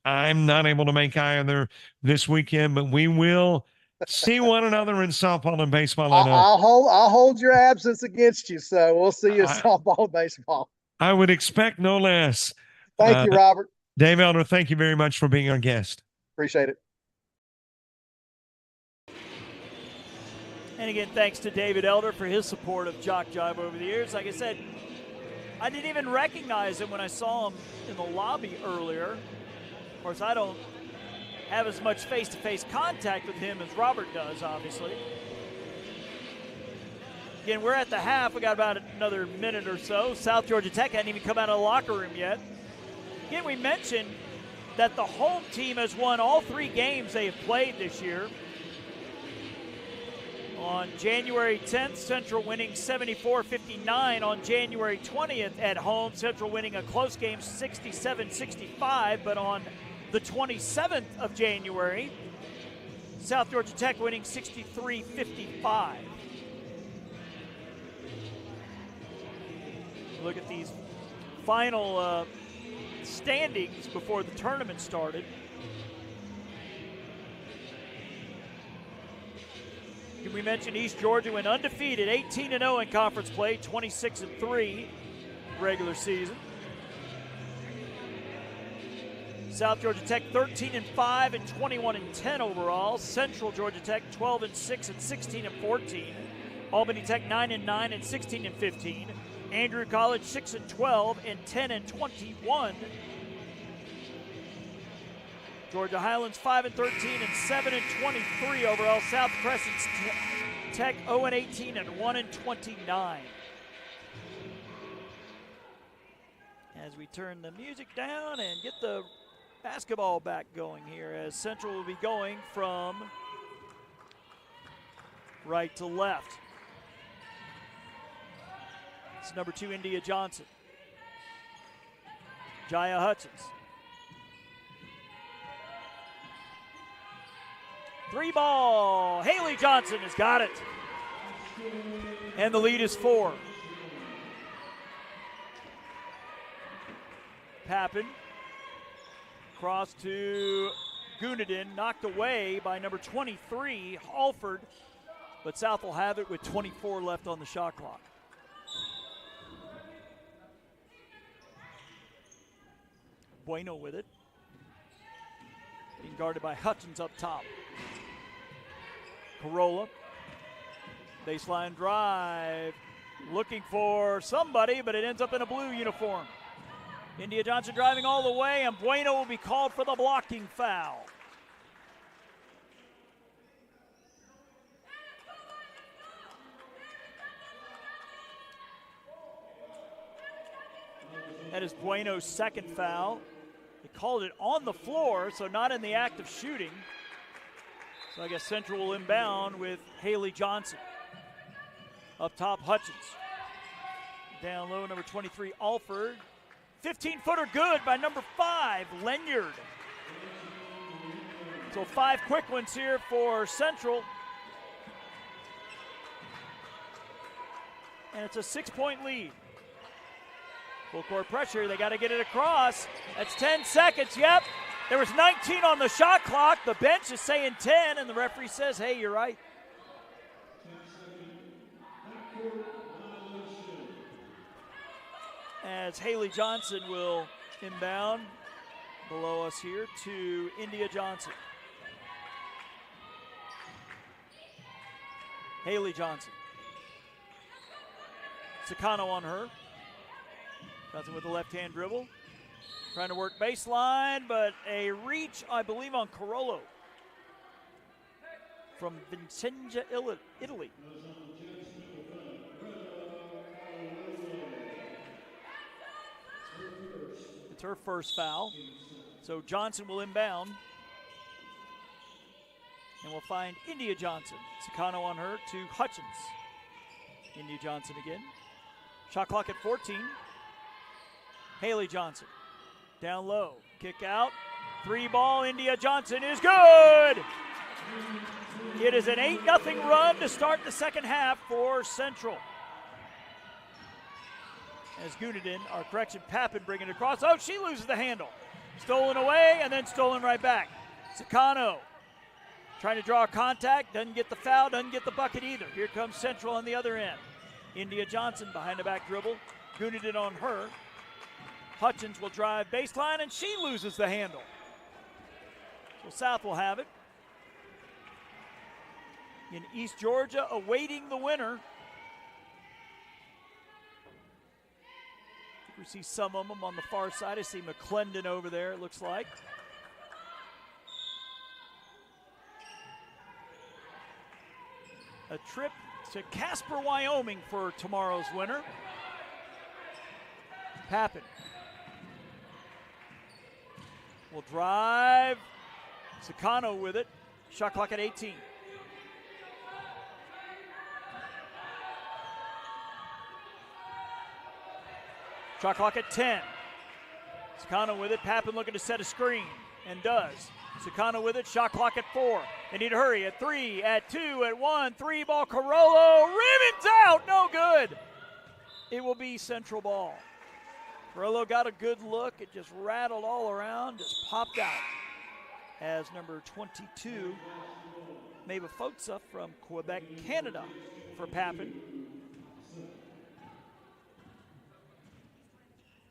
I'm not able to make either this weekend, but we will see one another in softball and baseball. I know. I'll hold your absence against you, so we'll see you in softball and baseball. I would expect no less. Thank you, Robert. Dave Elder, thank you very much for being our guest. Appreciate it. And again, thanks to David Elder for his support of JockJive over the years. Like I said, I didn't even recognize him when I saw him in the lobby earlier. Of course, I don't have as much face-to-face contact with him as Robert does, obviously. Again, we're at the half. We got about another minute or so. South Georgia Tech hadn't even come out of the locker room yet. Again, we mentioned that the home team has won all 3 games they have played this year. On January 10th, Central winning 74-59. On January 20th at home, Central winning a close game 67-65. But on the 27th of January, South Georgia Tech winning 63-55. Look at these final standings before the tournament started. We mentioned East Georgia went undefeated, 18-0 in conference play, 26-3 regular season. South Georgia Tech 13-5 and 21-10 overall. Central Georgia Tech 12-6 and 16-14. Albany Tech 9-9 and 16-15. Andrew College 6-12 and 10-21. Georgia Highlands 5-13 and 7-23 overall. South Crescent Tech 0-18 and 1-29. As we turn the music down and get the basketball back going here, as Central will be going from right to left. It's number 2, India Johnson. Jaya Hutchins. 3 ball. Haley Johnson has got it. And the lead is 4. Pappen. Cross to Gunadin. Knocked away by number 23, Halford. But South will have it with 24 left on the shot clock. Bueno with it. Being guarded by Hutchins up top. Corolla, baseline drive, looking for somebody, but it ends up in a blue uniform. India Johnson driving all the way, and Bueno will be called for the blocking foul. That is Bueno's second foul. They called it on the floor, so not in the act of shooting. So I guess Central will inbound with Haley Johnson. Up top, Hutchins. Down low, number 23, Alford. 15-footer good by number 5, Lenyard. So 5 quick ones here for Central. And it's a 6-point lead. Full court pressure, they got to get it across. That's 10 seconds, yep. There was 19 on the shot clock. The bench is saying 10, and the referee says, hey, you're right. As Haley Johnson will inbound below us here to India Johnson. Haley Johnson. Sakano on her. Johnson with the left-hand dribble. Trying to work baseline, but a reach, I believe, on Carollo from Vicenza, Italy. It's her first foul. So Johnson will inbound. And we'll find India Johnson. Sakano on her to Hutchins. India Johnson again. Shot clock at 14. Haley Johnson. Down low. Kick out. 3-ball. India Johnson is good. It is an 8-0 run to start the second half for Central. As Gunadin, our correction, Pappen bringing it across. Oh, she loses the handle. Stolen away and then stolen right back. Sakano trying to draw contact. Doesn't get the foul. Doesn't get the bucket either. Here comes Central on the other end. India Johnson behind the back dribble. Gunadin on her. Hutchins will drive baseline, and she loses the handle. So South will have it. In East Georgia, awaiting the winner. We see some of them on the far side. I see McClendon over there, it looks like. A trip to Casper, Wyoming for tomorrow's winner. Pappen will drive. Sakano with it. Shot clock at 18. Shot clock at 10. Sakano with it. Pappen looking to set a screen, and does. Sakano with it. Shot clock at 4. They need to hurry at 3, at 2, at 1. 3-ball. Carollo. Ribbons out. No good. It will be Central ball. Carollo got a good look. It just rattled all around. Just popped out. As number 22, Maeva Fotsa from Quebec, Canada, for Pappen.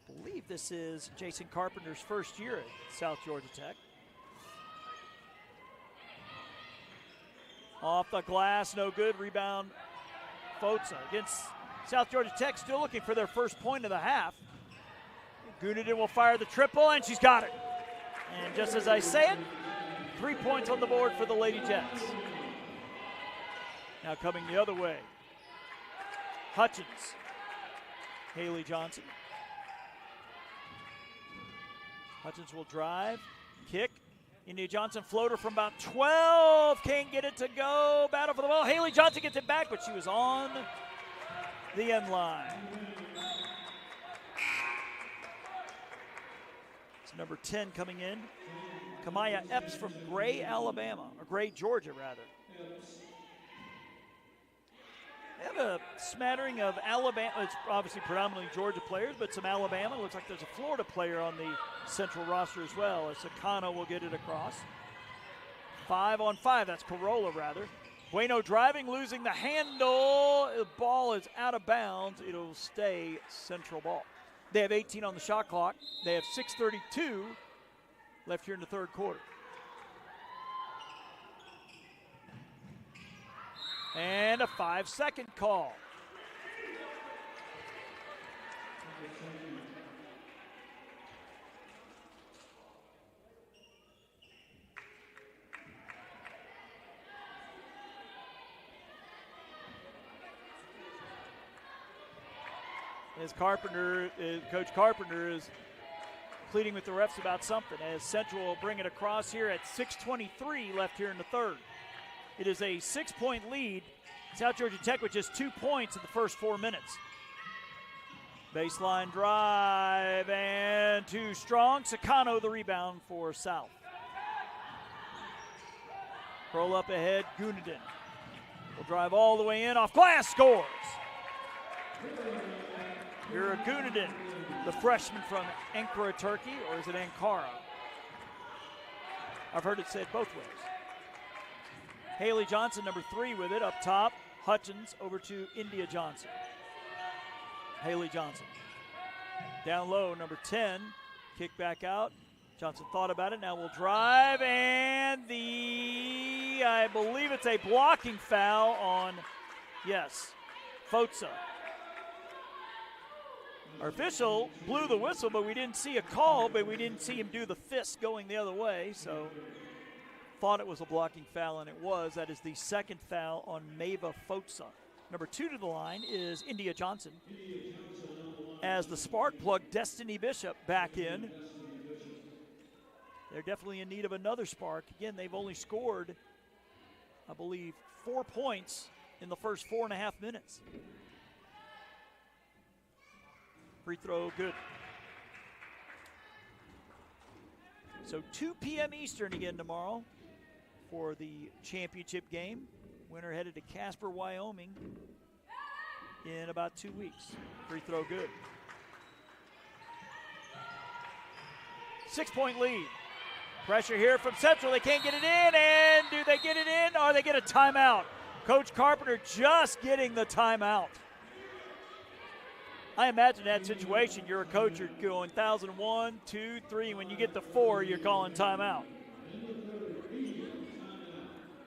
I believe this is Jason Carpenter's first year at South Georgia Tech. Off the glass, no good. Rebound, Fotsa against South Georgia Tech, still looking for their first point of the half. Gunadin will fire the triple, and she's got it. And just as I say it, 3 points on the board for the Lady Jets. Now coming the other way. Hutchins. Haley Johnson. Hutchins will drive, kick. India Johnson floater from about 12. Can't get it to go. Battle for the ball. Haley Johnson gets it back, but she was on the end line. It's number 10 coming in. Kamaya Epps from Gray, Alabama, or Gray, Georgia, rather. They have a smattering of Alabama. It's obviously predominantly Georgia players, but some Alabama. It looks like there's a Florida player on the Central roster as well, as Sakano will get it across. 5 on 5. That's Corolla, rather. Bueno driving, losing the handle. The ball is out of bounds. It'll stay Central ball. They have 18 on the shot clock. They have 6:32 left here in the third quarter. And a 5-second call. as Coach Carpenter is pleading with the refs about something, as Central will bring it across here at 6:23 left here in the third. It is a 6-point lead. South Georgia Tech with just 2 points in the first 4 minutes. Baseline drive and too strong. Sakano the rebound for South. Roll up ahead, Gunadin will drive all the way in, off glass, scores. You're a Gunadin, the freshman from Ankara, Turkey, or is it Ankara? I've heard it said both ways. Haley Johnson, number 3 with it up top. Hutchins over to India Johnson. Haley Johnson. Down low, number 10. Kick back out. Johnson thought about it. Now will drive, and I believe it's a blocking foul on, yes, Fotsa. Our official blew the whistle, but we didn't see a call, but we didn't see him do the fist going the other way, so thought it was a blocking foul, and it was. That is the second foul on Mava Fotsa. Number 2 to the line is India Johnson. As the spark plug, Destiny Bishop back in. They're definitely in need of another spark. Again, they've only scored, I believe, 4 points in the first 4.5 minutes. Free throw, good. So 2 p.m. Eastern again tomorrow for the championship game. Winner headed to Casper, Wyoming in about 2 weeks. Free throw, good. 6-point lead. Pressure here from Central. They can't get it in, and do they get it in, or they get a timeout? Coach Carpenter just getting the timeout. I imagine that situation, you're a coach, you're going 1,001, 2, 3. When you get to 4, you're calling timeout.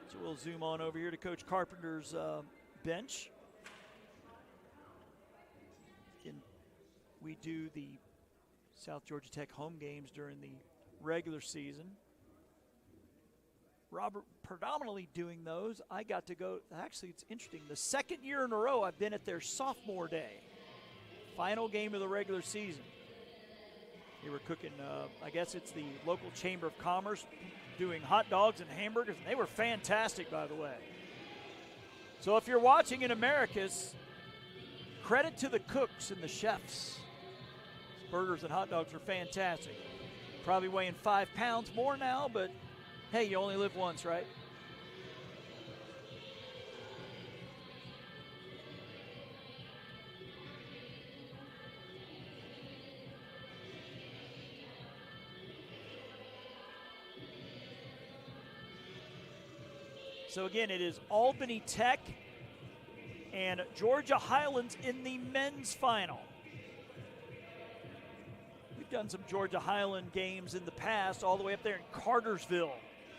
So we'll zoom on over here to Coach Carpenter's bench. We do the South Georgia Tech home games during the regular season. Robert predominantly doing those. I got to go, actually it's interesting, the second year in a row I've been at their sophomore day. Final game of the regular season. They were cooking, I guess it's the local Chamber of Commerce, doing hot dogs and hamburgers, and they were fantastic, by the way. So if you're watching in Americas, credit to the cooks and the chefs. Burgers and hot dogs are fantastic. Probably weighing 5 pounds more now, but hey, you only live once, right? So again, it is Albany Tech and Georgia Highlands in the men's final. We've done some Georgia Highland games in the past, all the way up there in Cartersville,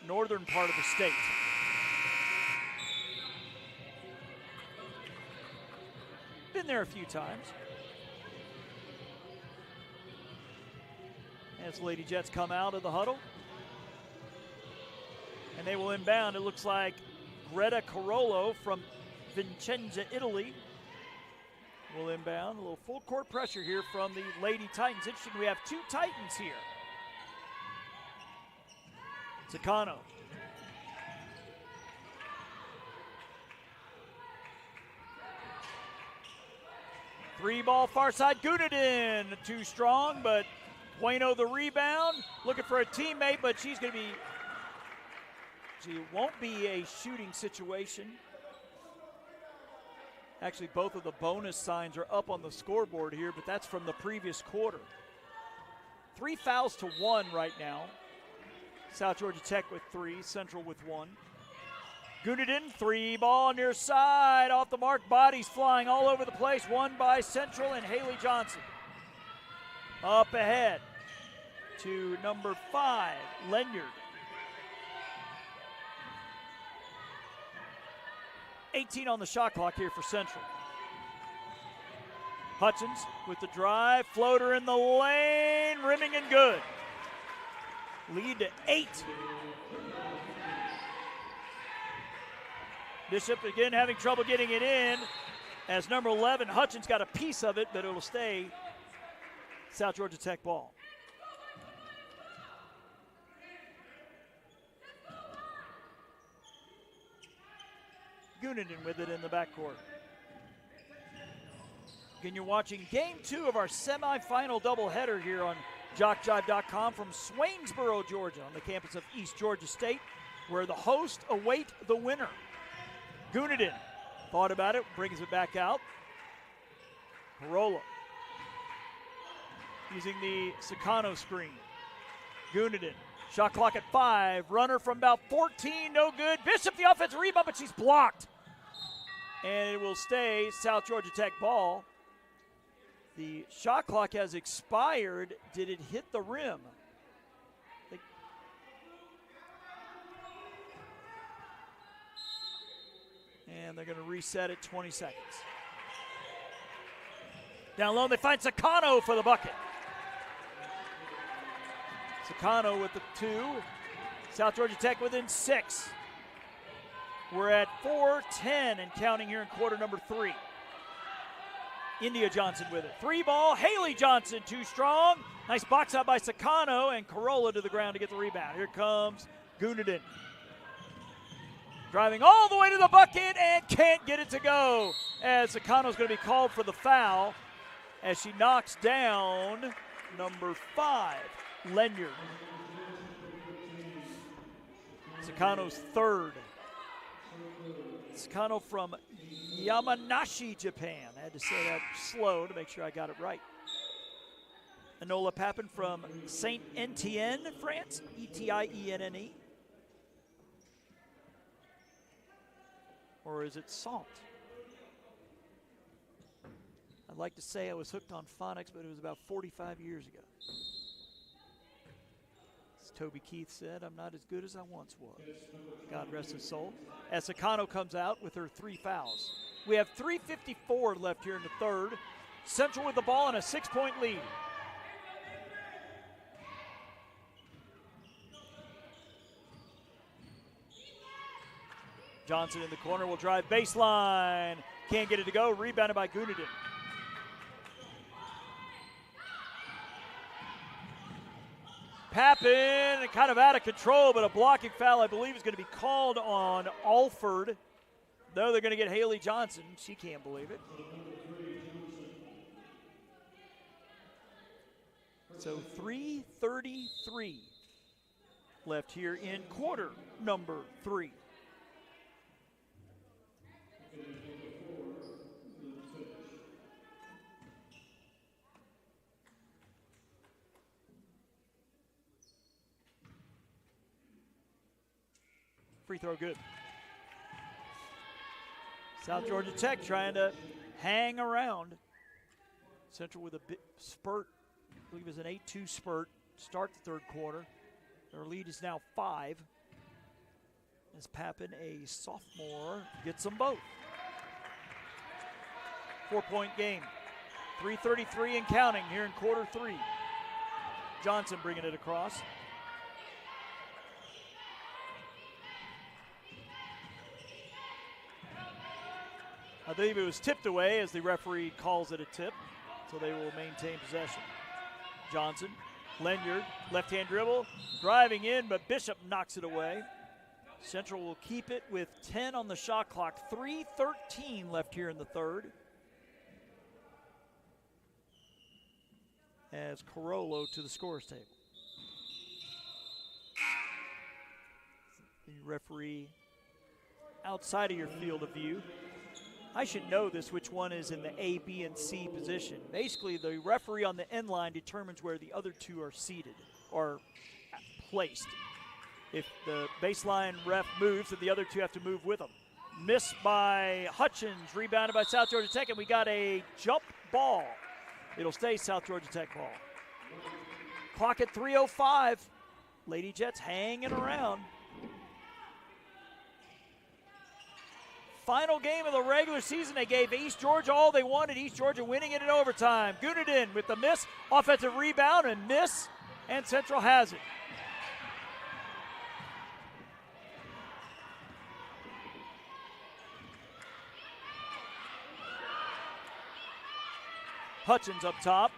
northern part of the state. Been there a few times. As the Lady Jets come out of the huddle. And they will inbound. It looks like Greta Carollo from Vicenza, Italy will inbound. A little full court pressure here from the Lady Titans. Interesting, we have 2 Titans here. Sakano. Three ball far side, Gunadin. Too strong, but Bueno the rebound. Looking for a teammate, but she won't be a shooting situation. Actually, both of the bonus signs are up on the scoreboard here, but that's from the previous quarter. 3 fouls to 1 right now. South Georgia Tech with 3, Central with 1. Gunadin, 3 ball near side, off the mark, bodies flying all over the place. Won by Central and Haley Johnson. Up ahead to number 5, Lenyard. 18 on the shot clock here for Central. Hutchins with the drive, floater in the lane, rimming and good. Lead to 8. Bishop again having trouble getting it in. As number 11, Hutchins got a piece of it, but it'll stay South Georgia Tech ball. Gunenden with it in the backcourt. Again, you're watching Game 2 of our semifinal doubleheader here on JockJive.com from Swainsboro, Georgia, on the campus of East Georgia State, where the host await the winner. Gunenden thought about it, brings it back out. Corolla using the Sakano screen. Gunenden, shot clock at 5. Runner from about 14, no good. Bishop the offensive rebound, but she's blocked. And it will stay South Georgia Tech ball. The shot clock has expired. Did it hit the rim? And they're going to reset it 20 seconds. Down low, they find Sakano for the bucket. Sakano with the 2. South Georgia Tech within 6. We're at 4:10 and counting here in quarter number 3. India Johnson with it. 3 ball, Haley Johnson too strong. Nice box out by Sakano, and Corolla to the ground to get the rebound. Here comes Gunenden. Driving all the way to the bucket and can't get it to go, as Sakano's going to be called for the foul as she knocks down number 5, Lenyard. Sakano's 3rd. Sakano from Yamanashi, Japan. I had to say that slow to make sure I got it right. Enola Papin from Saint Etienne, France, Etienne. Or is it Salt? I'd like to say I was hooked on phonics, but it was about 45 years ago. As Toby Keith said, I'm not as good as I once was. God rest his soul. As Sakano comes out with her 3 fouls. We have 3:54 left here in the 3rd. Central with the ball and a 6-point lead. Johnson in the corner will drive baseline. Can't get it to go. Rebounded by Gunenden. Papin, kind of out of control, but a blocking foul, I believe, is going to be called on Alford. Though they're going to get Haley Johnson. She can't believe it. So 3:33 left here in quarter number 3. Free throw good. South Georgia Tech trying to hang around. Central with a bit spurt. I believe it was an 8-2 spurt. Start the 3rd quarter. Their lead is now 5. As Papin, a sophomore, gets them both. 4-point game. 3:33 and counting here in quarter 3. Johnson bringing it across. I believe it was tipped away as the referee calls it a tip, so they will maintain possession. Johnson, Lenyard, left-hand dribble, driving in, but Bishop knocks it away. Central will keep it with 10 on the shot clock. 3:13 left here in the 3rd. As Carollo to the scorer's table. The referee outside of your field of view. I should know this, which one is in the A, B, and C position. Basically, the referee on the end line determines where the other 2 are seated or placed. If the baseline ref moves, then the other 2 have to move with them. Missed by Hutchins, rebounded by South Georgia Tech, and we got a jump ball. It'll stay South Georgia Tech ball. Clock at 3:05. Lady Jets hanging around. Final game of the regular season, they gave East Georgia all they wanted. East Georgia winning it in overtime. Gunenden with the miss, offensive rebound and miss, and Central has it. Hutchins up top.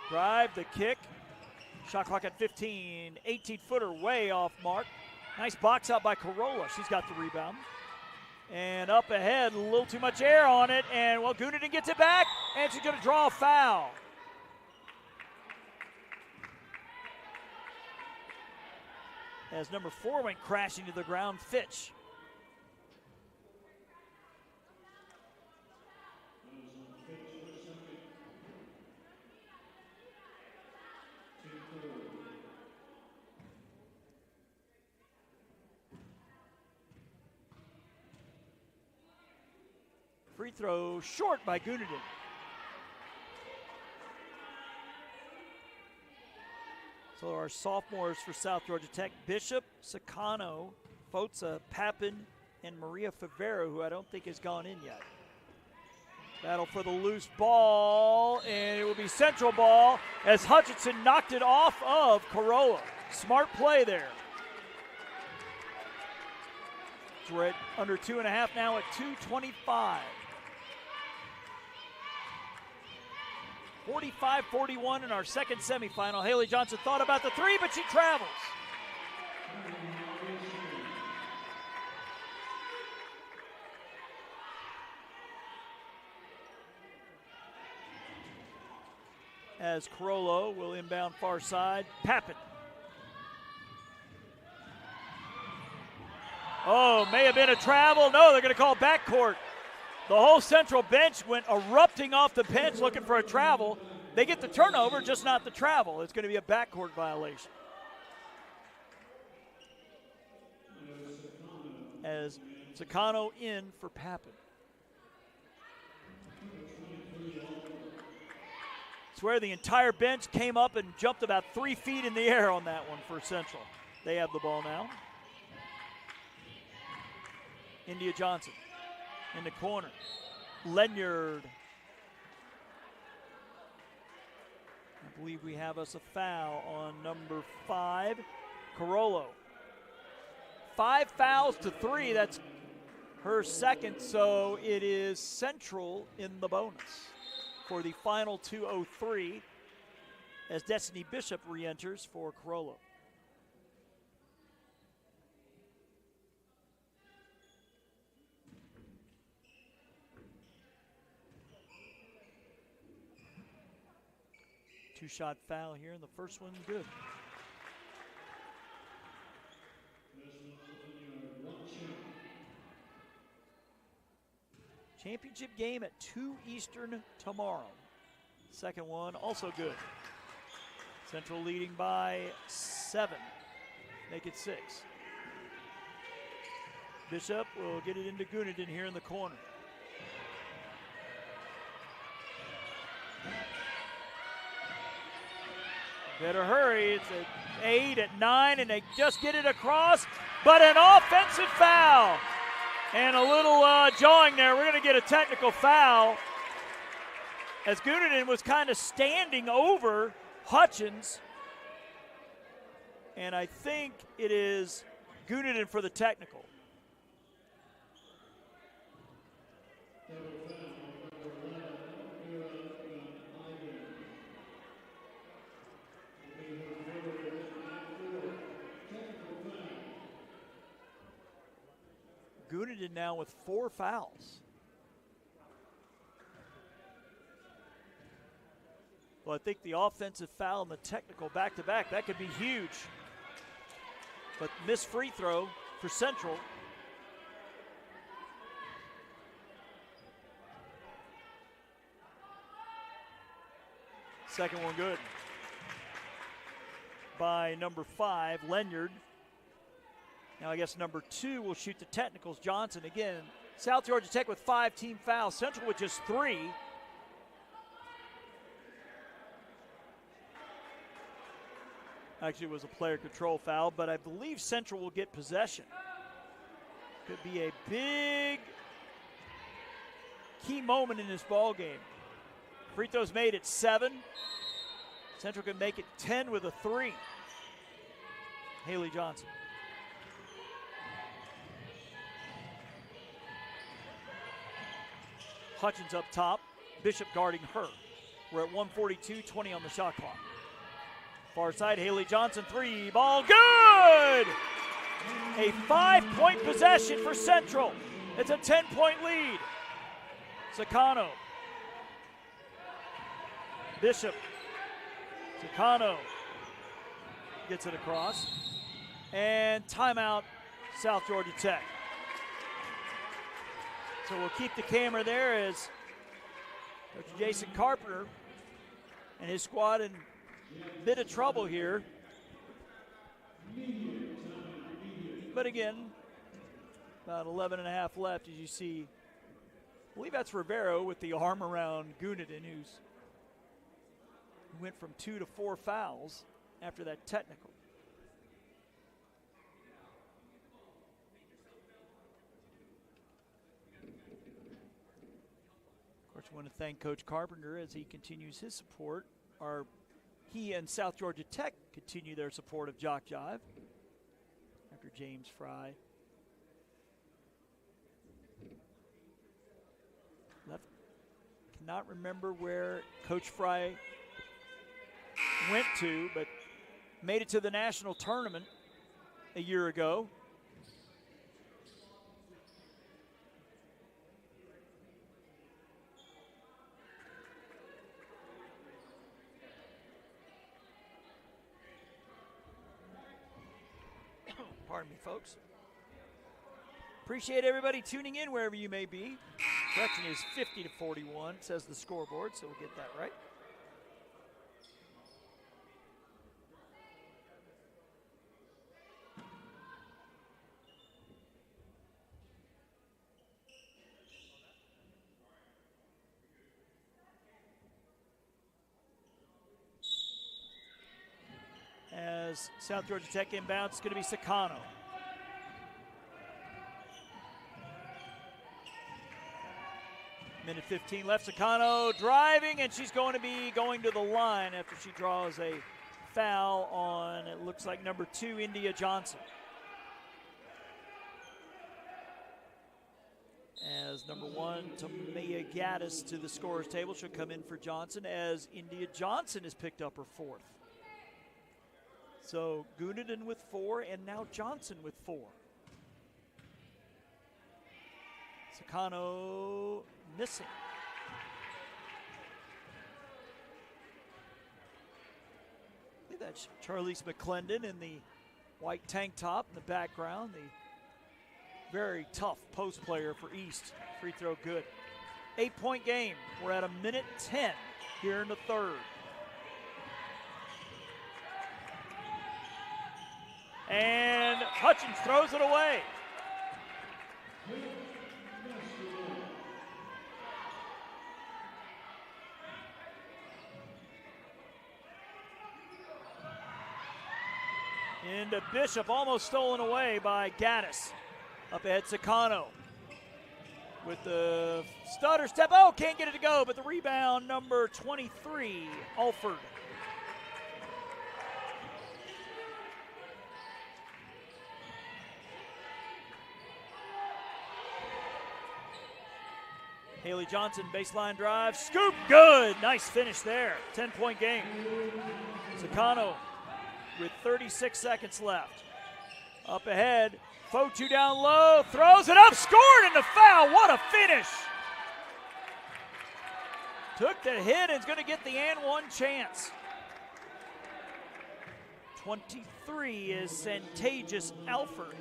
Drive, the kick. Shot clock at 15. 18-footer way off mark. Nice box out by Corolla. She's got the rebound. And up ahead, a little too much air on it. And, well, Gunnaden gets it back, and she's going to draw a foul. As number 4 went crashing to the ground, Fitch. Free throw short by Gunnaden. So our sophomores for South Georgia Tech, Bishop, Sacano, Fotza, Papin, and Maria Favero, who I don't think has gone in yet. Battle for the loose ball, and it will be Central ball as Hutchinson knocked it off of Corolla. Smart play there. We're at under 2.5 now at 2:25. 45-41 in our second semifinal. Haley Johnson thought about the three, but she travels. As Carollo will inbound far side. Papin. Oh, may have been a travel. No, they're going to call backcourt. The whole Central bench went erupting off the bench looking for a travel. They get the turnover, just not the travel. It's going to be a backcourt violation. As Sacano in for Papin. Swear the entire bench came up and jumped about 3 feet in the air on that one for Central. They have the ball now. India Johnson in the corner. Lenyard. I believe we have us a foul on number 5, Carollo. 5 fouls to 3, that's her second, so it is Central in the bonus for the final 2:03 as Destiny Bishop re-enters for Carollo. Two-shot foul here, and the first one's good. Championship game at 2 Eastern tomorrow. Second one also good. Central leading by 7. Make it 6. Bishop will get it into Gunnaden here in the corner. Better hurry. It's at 8, at 9, and they just get it across. But an offensive foul. And a little jawing there. We're going to get a technical foul as Gunnaden was kind of standing over Hutchins. And I think it is Gunnaden for the technical. Gunnaden now with 4 fouls. Well, I think the offensive foul and the technical back-to-back, that could be huge. But missed free throw for Central. Second one good by number 5, Lenyard. Now I guess number 2 will shoot the technicals. Johnson again. South Georgia Tech with 5 team fouls. Central with just 3. Actually, it was a player control foul, but I believe Central will get possession. Could be a big key moment in this ball game. Free throws made at 7. Central can make it 10 with a 3. Haley Johnson. Hutchins up top. Bishop guarding her. We're at 1:42, 20 on the shot clock. Far side, Haley Johnson, three, ball good! A 5-point possession for Central. It's a 10-point lead. Sakano. Bishop. Sakano gets it across. And timeout, South Georgia Tech. So we'll keep the camera there as Coach Jason Carpenter and his squad in a bit of trouble here. But again, about 11 and a half left as you see. I believe that's Rivero with the arm around Gunadin, who went from 2 to 4 fouls after that technical. Of course, I want to thank Coach Carpenter as he continues his support. He and South Georgia Tech continue their support of JockJive after James Fry left. Cannot remember where Coach Fry went to, but made it to the national tournament a year ago. Pardon me, folks. Appreciate everybody tuning in wherever you may be. Correction is 50 to 41, says the scoreboard, so we'll get that right. As South Georgia Tech inbounds, it's going to be Sakano. Minute 15 left. Sakano driving, and she's going to be going to the line after she draws a foul on, it looks like, number 2, India Johnson. As number 1, Tamaya Gaddis to the scorer's table. She'll come in for Johnson as India Johnson has picked up her 4th. So Gunadin with 4, and now Johnson with 4. Sakano missing. I think that's Charlize McClendon in the white tank top in the background. The very tough post player for East. Free throw good. 8-point game. We're at a minute 10 here in the third. And Hutchins throws it away. Into Bishop, almost stolen away by Gaddis. Up ahead, Sakano with the stutter step. Oh, can't get it to go, but the rebound, number 23, Alford. Haley Johnson, baseline drive, scoop, good. Nice finish there. 10-point game. Sakano with 36 seconds left. Up ahead, Fotu down low, throws it up, scored, and the foul. What a finish. Took the hit and is going to get the and one chance. 23 is Santagius Alford.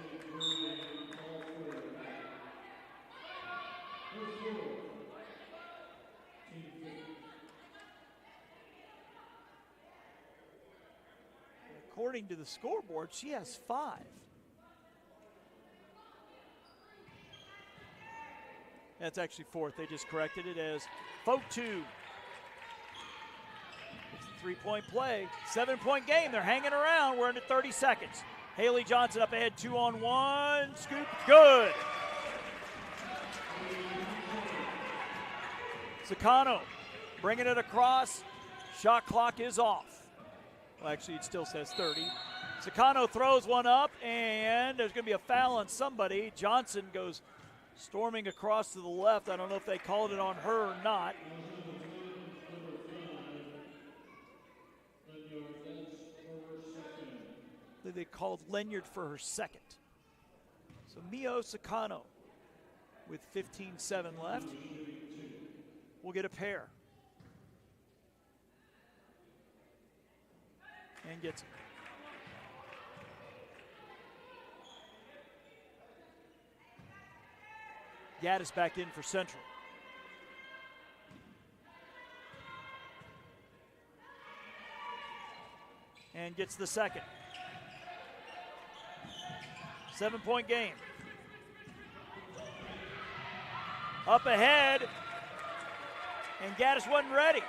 According to the scoreboard, she has 5. That's actually 4th. They just corrected it as Fotu. It's a 3-point play. 7-point game. They're hanging around. We're into 30 seconds. Haley Johnson up ahead, 2-on-1. Scoop, good. Sakano bringing it across. Shot clock is off. Well, actually, it still says 30. Sakano throws one up, and there's going to be a foul on somebody. Johnson goes Storming across to the left. I don't know if they called it on her or not. They called Lenyard for her second. So Mio Sakano with 15-7 left will get a pair. And gets it. Gaddis back in for Central. And gets the second. 7-point game. Up ahead. And Gaddis wasn't ready.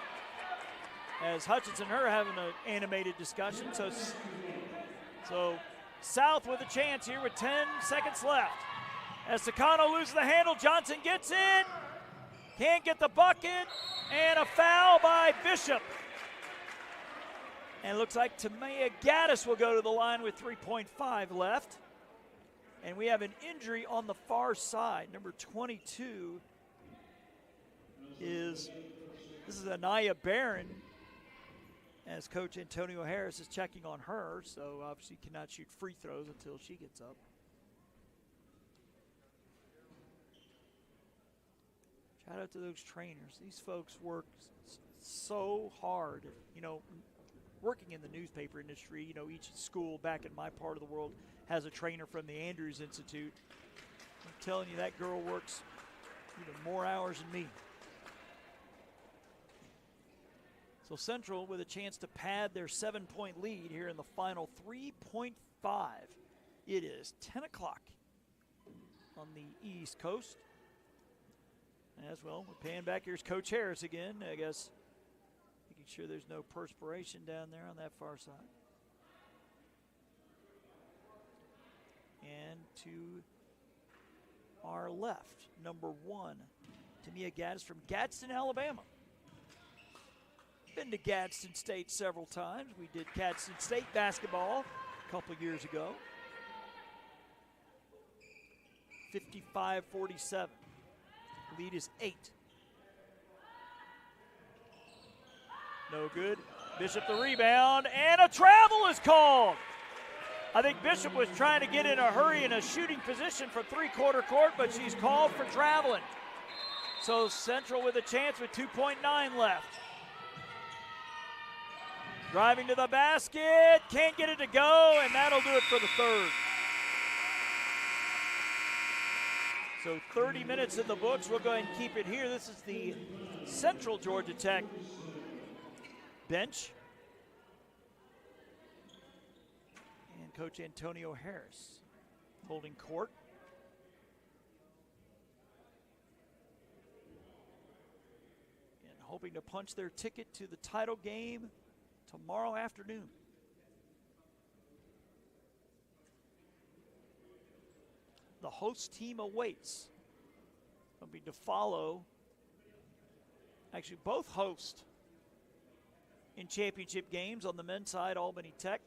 As Hutchinson and her having an animated discussion. So South with a chance here with 10 seconds left. As Sakano loses the handle, Johnson gets in. Can't get the bucket. And a foul by Bishop. And it looks like Tamea Gaddis will go to the line with 3.5 left. And we have an injury on the far side. Number 22 this is Anaya Barron, as Coach Antonio Harris is checking on her, so obviously cannot shoot free throws until she gets up. Shout out to those trainers. These folks work so hard. You know, working in the newspaper industry, you know, each school back in my part of the world has a trainer from the Andrews Institute. I'm telling you, that girl works even more hours than me. So Central with a chance to pad their 7-point lead here in the final 3.5. It is 10 o'clock on the East Coast. As well, we're paying back. Here's Coach Harris again, I guess, making sure there's no perspiration down there on that far side. And to our left, number 1, Tamea Gaddis from Gadsden, Alabama. Been to Gadsden State several times. We did Gadsden State basketball a couple of years ago. 55-47. Lead is 8. No good. Bishop the rebound, and a travel is called. I think Bishop was trying to get in a hurry in a shooting position for three-quarter court, but she's called for traveling. So Central with a chance with 2.9 left. Driving to the basket, can't get it to go, and that'll do it for the third. So 30 minutes in the books. We'll go ahead and keep it here. This is the Central Georgia Tech bench. And Coach Antonio Harris holding court. And hoping to punch their ticket to the title game tomorrow afternoon. The host team awaits. It'll be DeFollow. Actually, both host in championship games. On the men's side, Albany Tech.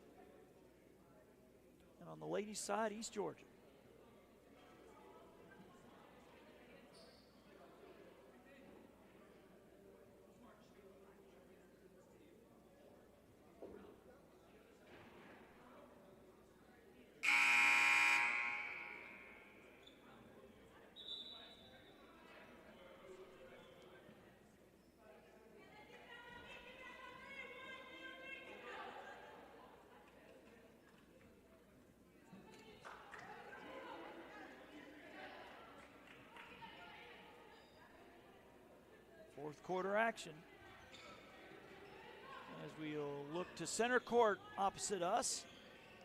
And on the ladies' side, East Georgia. Fourth quarter action as we'll look to center court opposite us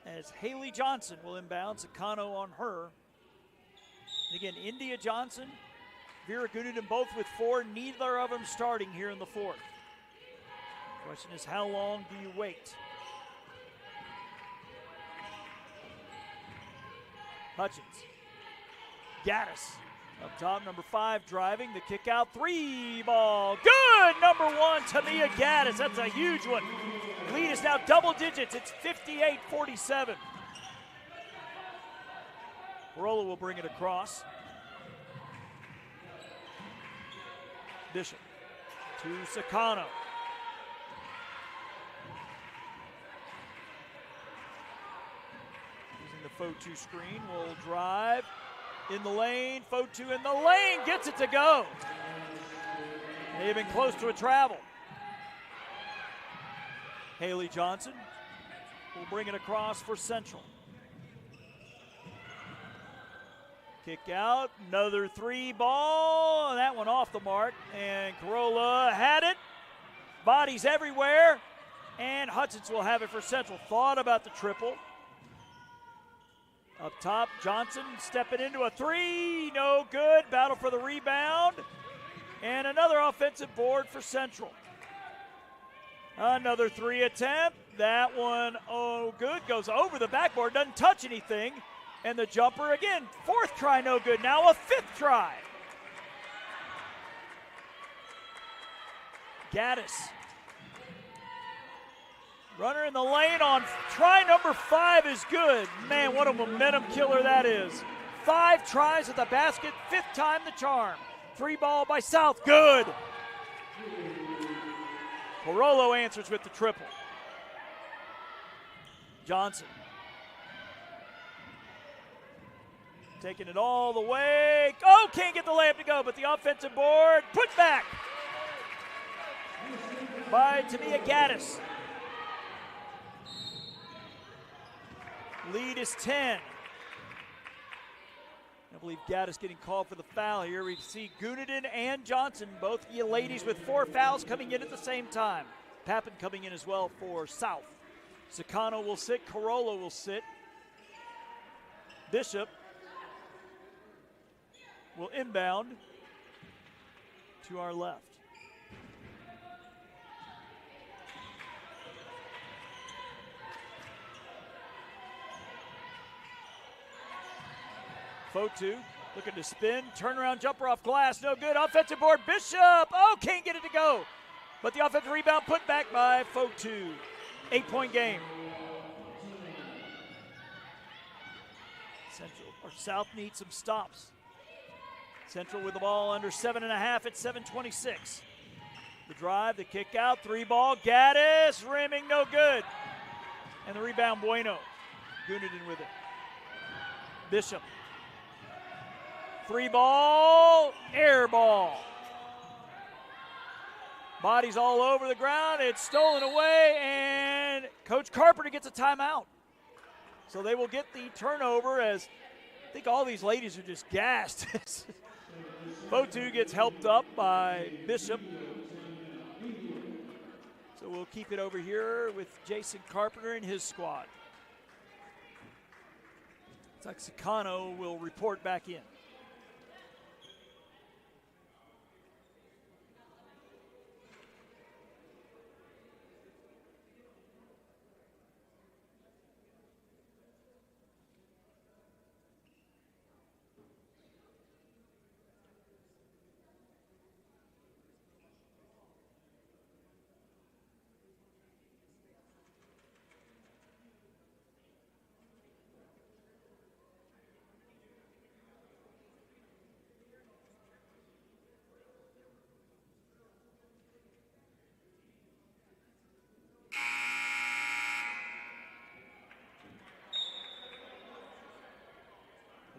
as Haley Johnson will inbound. Sakano on her. And again, India Johnson, Vera Gooden both with 4. Neither of them starting here in the fourth. Question is, how long do you wait? Hutchins. Gaddis. Up top, number 5 driving, the kick out, 3 ball, good, number 1, Tamea Gaddis, that's a huge one. Lead is now double digits, it's 58-47. Barola will bring it across. Bishop to Sakano. Using the Fotu screen, will drive in the lane. Fotu in the lane, gets it to go. They've been close to a travel. Haley Johnson will bring it across for Central. Kick out, another 3 ball, that one off the mark, and Corolla had it. Bodies everywhere, and Hutchins will have it for Central. Thought about the triple. Up top, Johnson stepping into a 3, no good. Battle for the rebound, and another offensive board for Central. Another 3 attempt, that one, oh good, goes over the backboard, doesn't touch anything. And the jumper again, 4th try, no good. Now a 5th try. Gaddis. Runner in the lane on try number 5 is good. Man, what a momentum killer that is. 5 tries at the basket, 5th time the charm. 3 ball by South, good. Corollo answers with the triple. Johnson. Taking it all the way. Oh, can't get the layup to go, but the offensive board put back by Tamia Gaddis. Lead is 10. I believe Gaddis getting called for the foul here. We see Gunadin and Johnson, both you ladies with 4 fouls coming in at the same time. Pappen coming in as well for South. Sakano will sit, Corolla will sit. Bishop will inbound to our left. Fotu looking to spin, turnaround jumper off glass, no good. Offensive board, Bishop, oh, can't get it to go. But the offensive rebound put back by Fotu. 8-point game. Central or South needs some stops. Central with the ball under 7.5 at 7:26. The drive, the kick out, 3 ball, Gaddis, rimming, no good. And the rebound, Bueno. Gunadin with it. Bishop. 3 ball, air ball. Bodies all over the ground, it's stolen away, and Coach Carpenter gets a timeout. So they will get the turnover, as I think all these ladies are just gassed. Fotu gets helped up by Bishop. So we'll keep it over here with Jason Carpenter and his squad. It's like Sakano will report back in.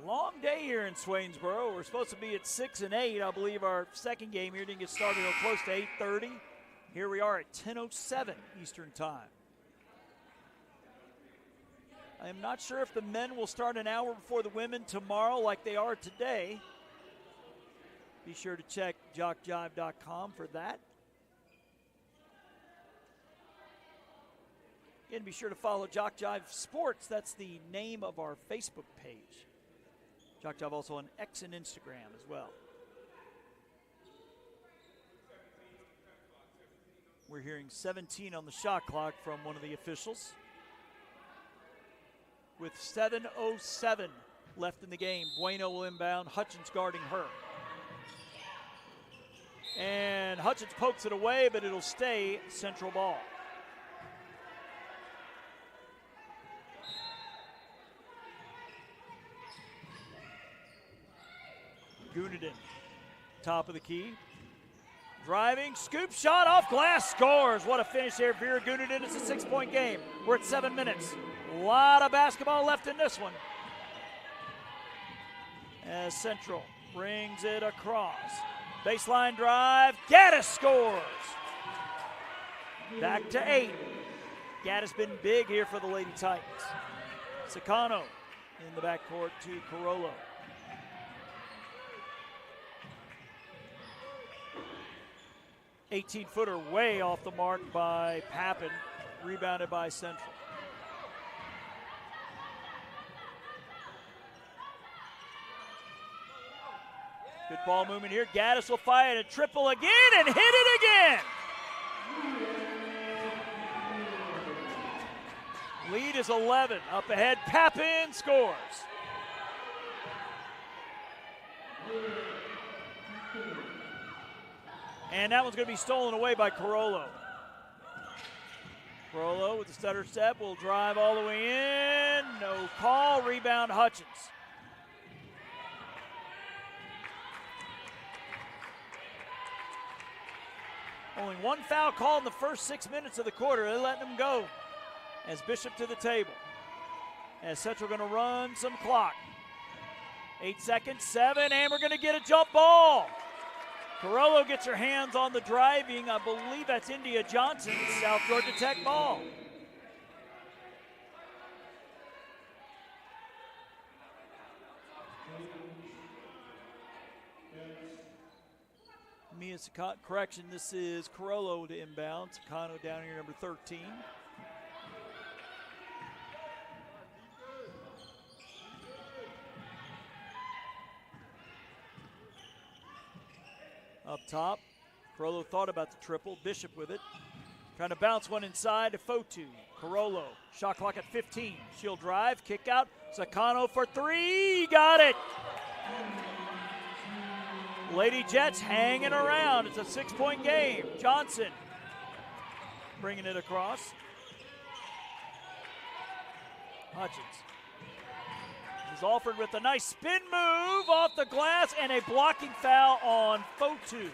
Long day here in Swainsboro. We're supposed to be at 6 and 8. I believe our second game here didn't get started until close to 8:30. Here we are at 10:07 Eastern Time. I am not sure if the men will start an hour before the women tomorrow like they are today. Be sure to check JockJive.com for that. Again, be sure to follow JockJive Sports. That's the name of our Facebook page. JockJive also on X and Instagram as well. We're hearing 17 on the shot clock from one of the officials. With 7:07 left in the game, Bueno will inbound, Hutchins guarding her. And Hutchins pokes it away, but it'll stay Central ball. Gunadin, top of the key. driving, scoop shot off glass, scores. What a finish there, Vera Gunnarsson. It's a 6-point game. We're at 7 minutes. A lot of basketball left in this one. As Central brings it across. Baseline drive, Gaddis scores. Back to 8. Gaddis been big here for the Lady Titans. Sakano in the backcourt to Carollo. (18-footer) way off the mark by Pappen, rebounded by Central. Good ball movement here. Gaddis will fire a triple again and hit it again. Lead is 11. Up ahead, Pappen scores. And that one's going to be stolen away by Carollo. Carollo with the stutter step will drive all the way in. No call. Rebound, Hutchins. Only one foul call in the first 6 minutes of the quarter. They're letting them go. As Bishop to the table. As Central going to run some clock. 8 seconds, 7, and we're going to get a jump ball. Carollo gets her hands on the driving. I believe that's India Johnson, South Georgia Tech ball. Mia Sakano, correction, this is Carollo to inbound. Sakano down here, number 13. Up top, Carollo thought about the triple. Bishop with it. Trying to bounce one inside to Fotu. Carollo, shot clock at 15. She'll drive, kick out. Sakano for 3, got it. Lady Jets hanging around. It's a 6-point game. Johnson bringing it across. Hutchins. This is Alford with a nice spin move off the glass and a blocking foul on Fotu.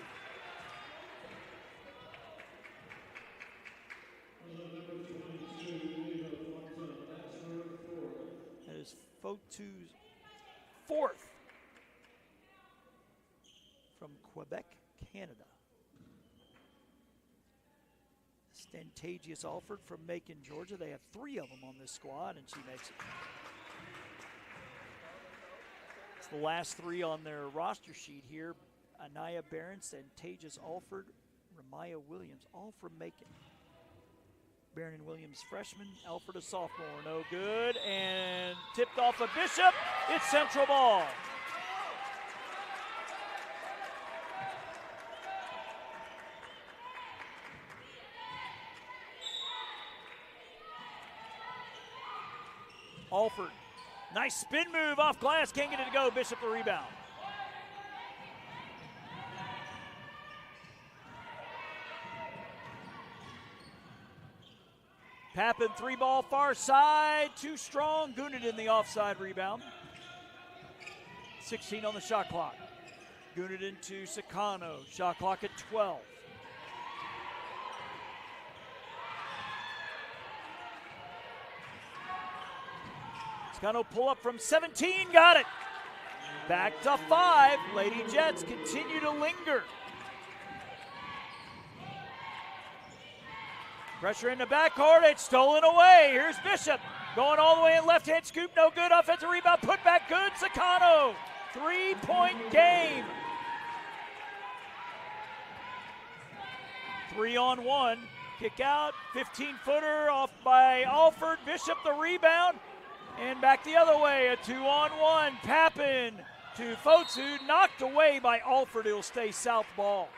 That is Fotu's 4th from Quebec, Canada. Stantagius Alford from Macon, Georgia. They have 3 of them on this squad, and she makes it. It's the last 3 on their roster sheet here. Anaya Barron, Stantagius Alford, Ramaya Williams, all from Macon. Barron and Williams freshman, Alford a sophomore, no good, and tipped off of Bishop. It's Central ball. Alford, nice spin move off glass, can't get it to go. Bishop the rebound. Pappen 3-ball far side, too strong. Gunnarsson the offside rebound. 16 on the shot clock. Gunnarsson to Sakano, shot clock at 12. Sakano pull up from 17, got it. Back to 5, Lady Jets continue to linger. Pressure in the backcourt, it's stolen away. Here's Bishop going all the way in left-hand scoop, no good. Offensive rebound, put back good. Sakano, 3-point game. 3-on-1, kick out, 15-footer off by Alford. Bishop the rebound, and back the other way, a 2-on-1. Pappen to Fotu, knocked away by Alford. It'll stay south ball.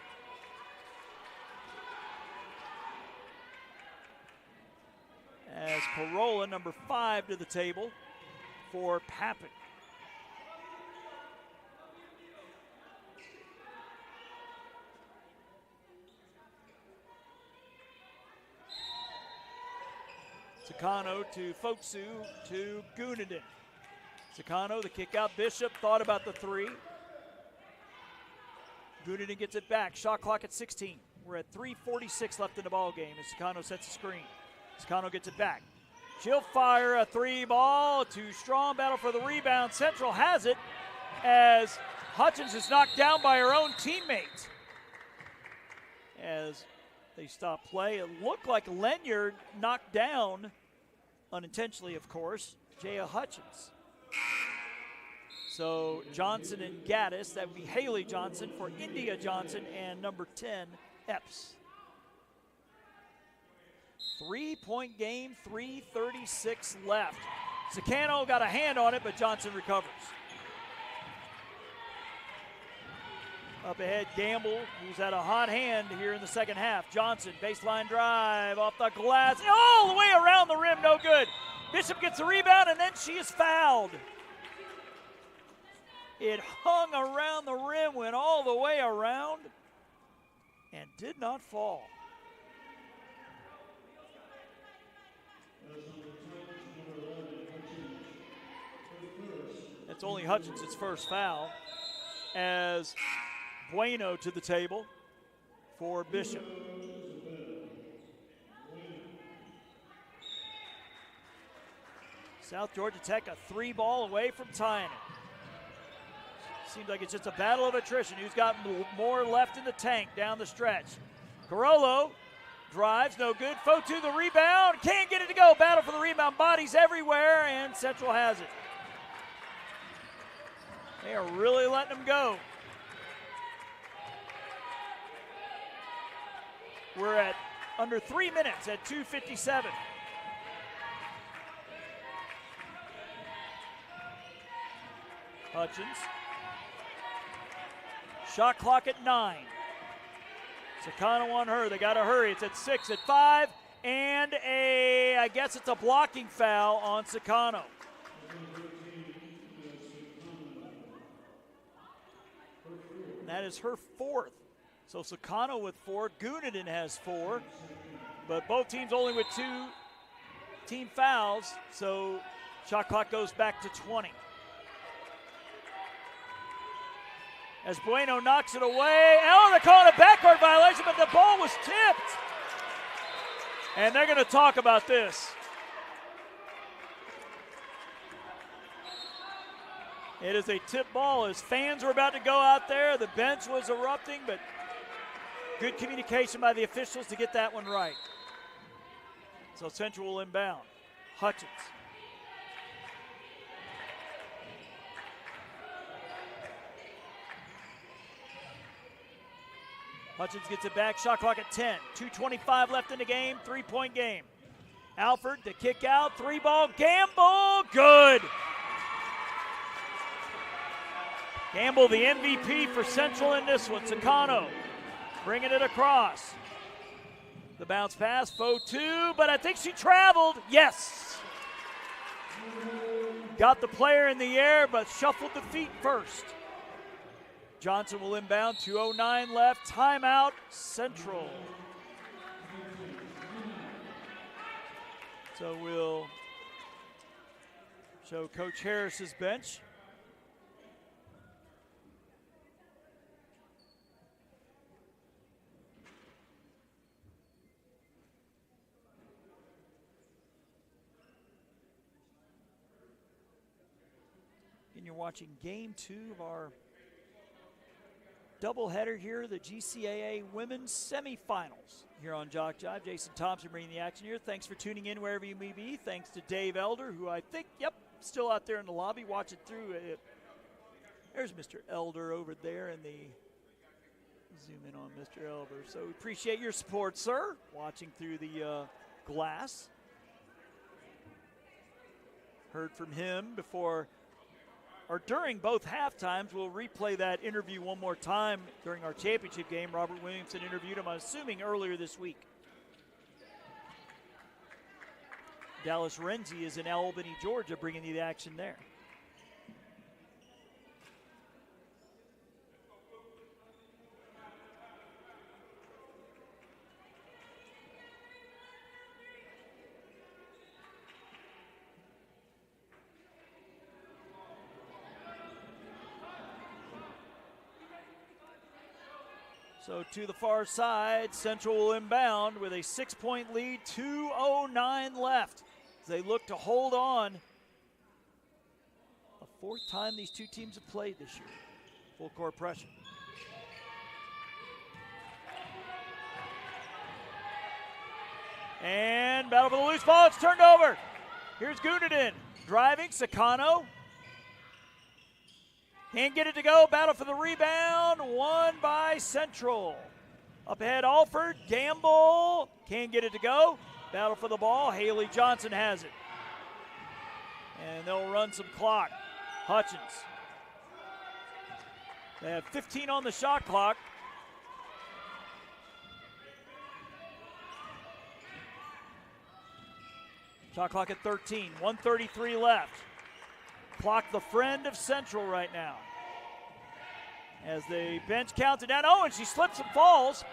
As Corolla, number 5, to the table for Pappen. Sakano to Fotu to Gunnarsson. Sakano, the kick out. Bishop thought about the 3. Gooden gets it back. Shot clock at 16. We're at 3:46 left in the ball game as Sakano sets a screen. Sakano gets it back. She'll fire a three ball. Too strong. Battle for the rebound. Central has it as Hutchins is knocked down by her own teammate. As they stop play, it looked like Lenyard knocked down, unintentionally of course, Jaya Hutchins. So Johnson and Gaddis, that would be Haley Johnson for India Johnson and number 10, Epps. 3-point game, 3:36 left. Sakano got a hand on it, but Johnson recovers. Up ahead, Gamble, who's had a hot hand here in the second half. Johnson, baseline drive, off the glass, all the way around the rim, no good. Bishop gets the rebound, and then she is fouled. It hung around the rim, went all the way around, and did not fall. That's only Hutchinson's first foul, as Bueno to the table for Bishop. South Georgia Tech a three ball away from tying it. Seems like it's just a battle of attrition. Who's got more left in the tank down the stretch? Carollo drives, no good. Fotu the rebound, can't get it to go. Battle for the rebound, bodies everywhere, and Central has it. They are really letting them go. We're at under 3 minutes at 2:57. Hutchins. Shot clock at 9. Sakano on her. They got to hurry. It's at 6, at 5, and I guess it's a blocking foul on Sakano. And that is her fourth. So Sakano with 4, Gunnaden has 4, but both teams only with 2 team fouls, so shot clock goes back to 20. As Bueno knocks it away. Oh, they're calling a backcourt violation, but the ball was tipped. And they're going to talk about this. It is a tip ball as fans were about to go out there. The bench was erupting, but good communication by the officials to get that one right. So Central will inbound. Hutchins. Hutchins gets it back, shot clock at 10. 2:25 left in the game, 3-point game. Alford to kick out, 3-ball, Gamble, good. Gamble the MVP for Central in this one. Sakano bringing it across. The bounce pass, Fotu, but I think she traveled, yes. Got the player in the air, but shuffled the feet first. Johnson will inbound, 2:09 left, timeout, Central. So we'll show Coach Harris's bench. And you're watching game 2 of our doubleheader here, the GCAA women's semifinals here on JockJive. Jason Thompson bringing the action here. Thanks for tuning in wherever you may be. Thanks to Dave Elder, who I think, still out there in the lobby watching through it. There's Mr. Elder over there in the, zoom in on Mr. Elder. So we appreciate your support, sir, watching through the glass. Heard from him before or during both halftimes. We'll replay that interview one more time during our championship game. Robert Williamson interviewed him, I'm assuming, earlier this week. Dallas Renzi is in Albany, Georgia, bringing you the action there. So to the far side, Central will inbound with a 6-point lead, 2:09 left. As they look to hold on. The fourth time these two teams have played this year. Full court pressure. And battle for the loose ball, it's turned over. Here's Gunadin driving, Sakano. Can't get it to go, battle for the rebound, won by Central. Up ahead, Alford, Gamble, can't get it to go. Battle for the ball, Haley Johnson has it. And they'll run some clock. Hutchins. They have 15 on the shot clock. Shot clock at 13, 1:33 left. Clock the friend of Central right now. As the bench counts it down. Oh, and she slips and falls.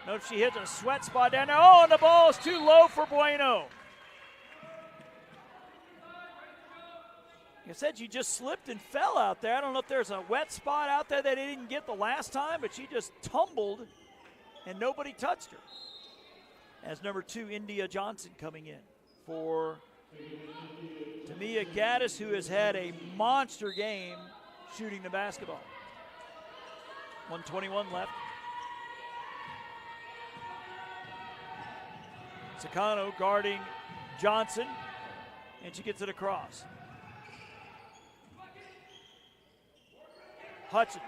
Notice she hits a sweat spot down there. Oh, and the ball is too low for Bueno. Like I said, she just slipped and fell out there. I don't know if there's a wet spot out there that they didn't get the last time, but she just tumbled and nobody touched her. As number 2, India Johnson coming in for Tamia Gaddis, who has had a monster game shooting the basketball. 1:21 left. Sakano guarding Johnson, and she gets it across. Hutchins.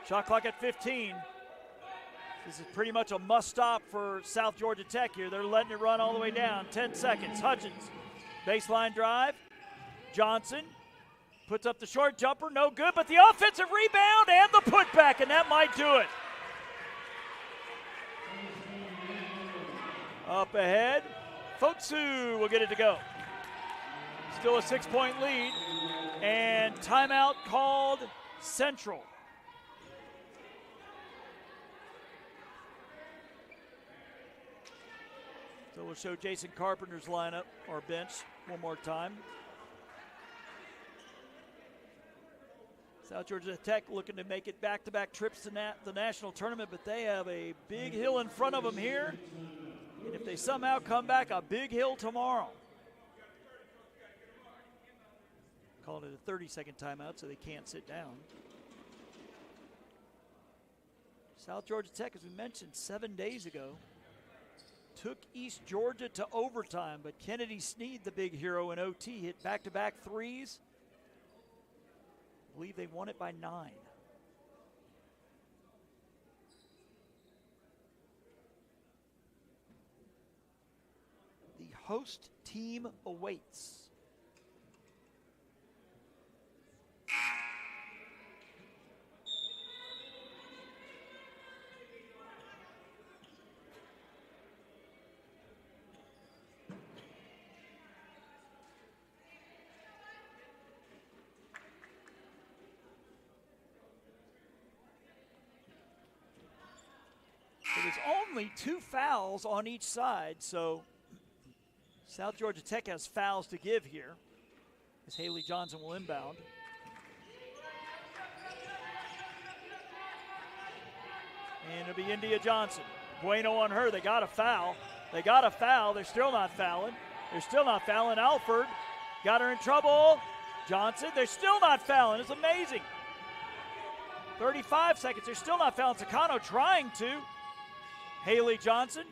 Shot clock at 15. This is pretty much a must stop for South Georgia Tech here. They're letting it run all the way down. 10 seconds. Hutchins. Baseline drive. Johnson puts up the short jumper. No good, but the offensive rebound and the putback, and that might do it. Up ahead. Fotsu will get it to go. Still a 6-point lead. And timeout called Central. So we'll show Jason Carpenter's lineup or bench one more time. South Georgia Tech looking to make it back-to-back trips to the national tournament, but they have a big hill in front of them here. And if they somehow come back, a big hill tomorrow. Calling it a 30-second timeout so they can't sit down. South Georgia Tech, as we mentioned 7 days ago, took East Georgia to overtime, but Kennedy Sneed, the big hero in OT, hit back-to-back threes. I believe they won it by 9. The host team awaits. There's only 2 fouls on each side, so South Georgia Tech has fouls to give here as Haley Johnson will inbound. And it'll be India Johnson. Bueno on her. They got a foul. They got a foul. They're still not fouling. They're still not fouling. Alford got her in trouble. Johnson, they're still not fouling. It's amazing. 35 seconds. They're still not fouling. Sakano trying to. Haley Johnson.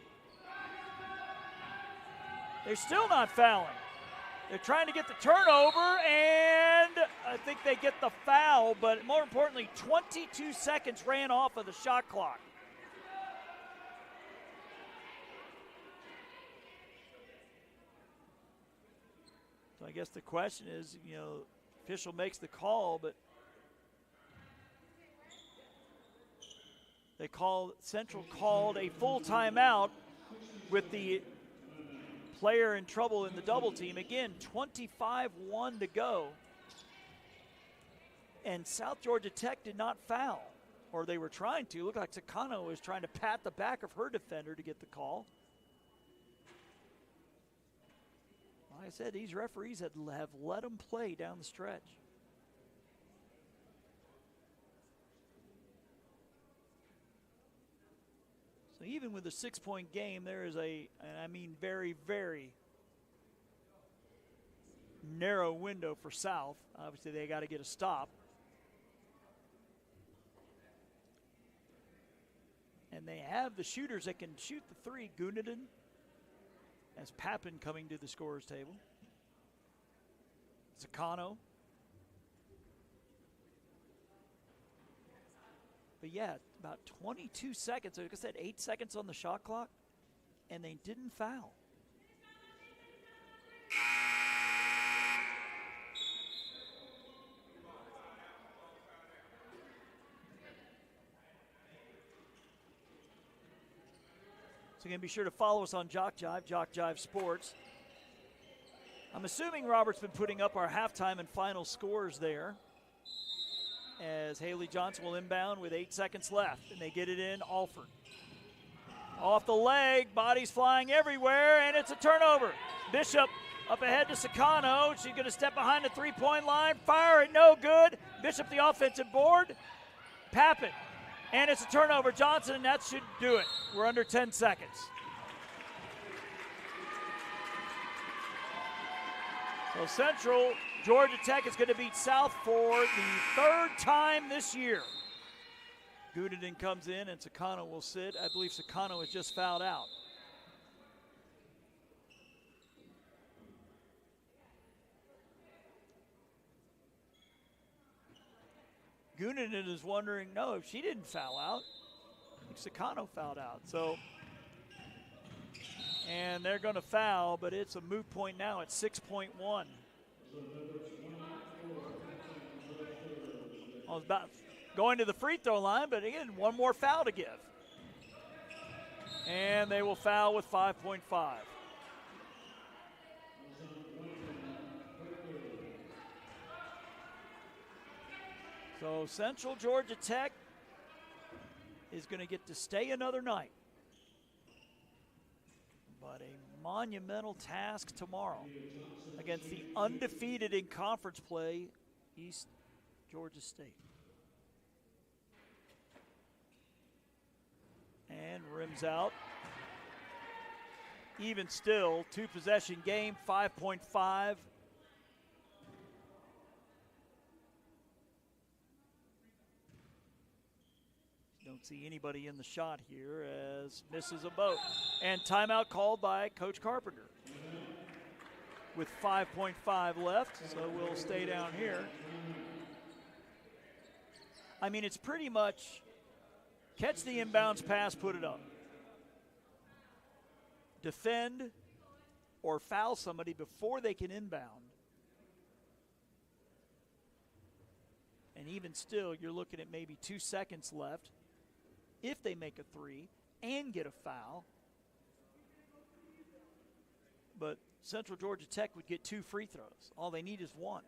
They're still not fouling. They're trying to get the turnover, and I think they get the foul, but more importantly, 22 seconds ran off of the shot clock. So I guess the question is, official makes the call, but Central called a full timeout with the player in trouble in the double team. Again, 25-1 to go. And South Georgia Tech did not foul, or they were trying to. It looked like Sakano was trying to pat the back of her defender to get the call. Like I said, these referees have let them play down the stretch. So even with a 6-point game, there is and I mean very, very narrow window for South. Obviously, they got to get a stop. And they have the shooters that can shoot the three. Gunnaden as Papin coming to the scorer's table. Zakano. But yeah, about 22 seconds. Like I said, 8 seconds on the shot clock, and they didn't foul. So again, be sure to follow us on JockJive, JockJive Sports. I'm assuming Robert's been putting up our halftime and final scores there, as Haley Johnson will inbound with 8 seconds left, and they get it in. Alford off the leg, bodies flying everywhere, and it's a turnover. Bishop up ahead to Sakano. She's going to step behind the three-point line, fire it, no good. Bishop the offensive board. Papin, and it's a turnover. Johnson, and that should do it. We're under 10 seconds. So Central Georgia Tech is going to beat South for the 3rd time this year. Gunnaden comes in and Sakano will sit. I believe Sakano has just fouled out. Gunnaden is wondering, no, she didn't foul out. I think Sakano fouled out. So, and they're going to foul, but it's a moot point now at 6.1. I was about going to the free throw line, but again, one more foul to give. And they will foul with 5.5. So Central Georgia Tech is going to get to stay another night. But a monumental task tomorrow against the undefeated in conference play, East Georgia State. And rims out. Even still, 2-possession game, 5.5. Don't see anybody in the shot here as misses a boat. And timeout called by Coach Carpenter with 5.5 left, so we'll stay down here. I mean, it's pretty much catch the inbounds pass, put it up. Defend or foul somebody before they can inbound. And even still, you're looking at maybe 2 seconds left if they make a three and get a foul. But Central Georgia Tech would get 2 free throws. All they need is 1.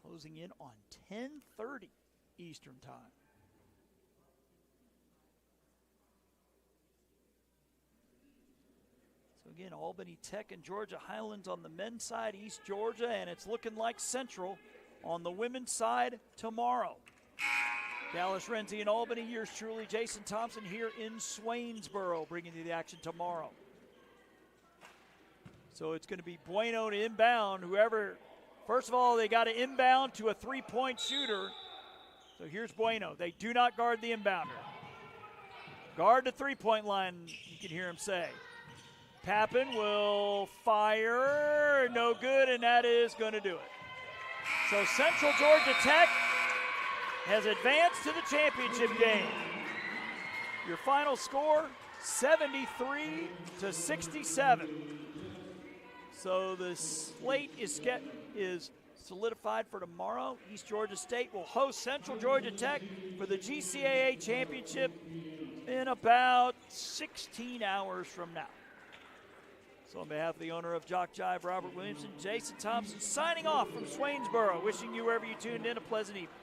Closing in on 10:30 Eastern time. So again, Albany Tech and Georgia Highlands on the men's side, East Georgia, and it's looking like Central on the women's side tomorrow. Dallas Renzi and Albany, yours truly, Jason Thompson here in Swainsboro, bringing you the action tomorrow. So it's going to be Bueno to inbound. Whoever, first of all, they got to inbound to a three-point shooter. So here's Bueno. They do not guard the inbounder. Guard the three-point line, you can hear him say. Papin will fire, no good, and that is going to do it. So Central Georgia Tech has advanced to the championship game. Your final score, 73-67. So the slate is solidified for tomorrow. East Georgia State will host Central Georgia Tech for the GCAA championship in about 16 hours from now. So on behalf of the owner of JockJive, Robert Williamson, Jason Thompson, signing off from Swainsboro, wishing you wherever you tuned in a pleasant evening.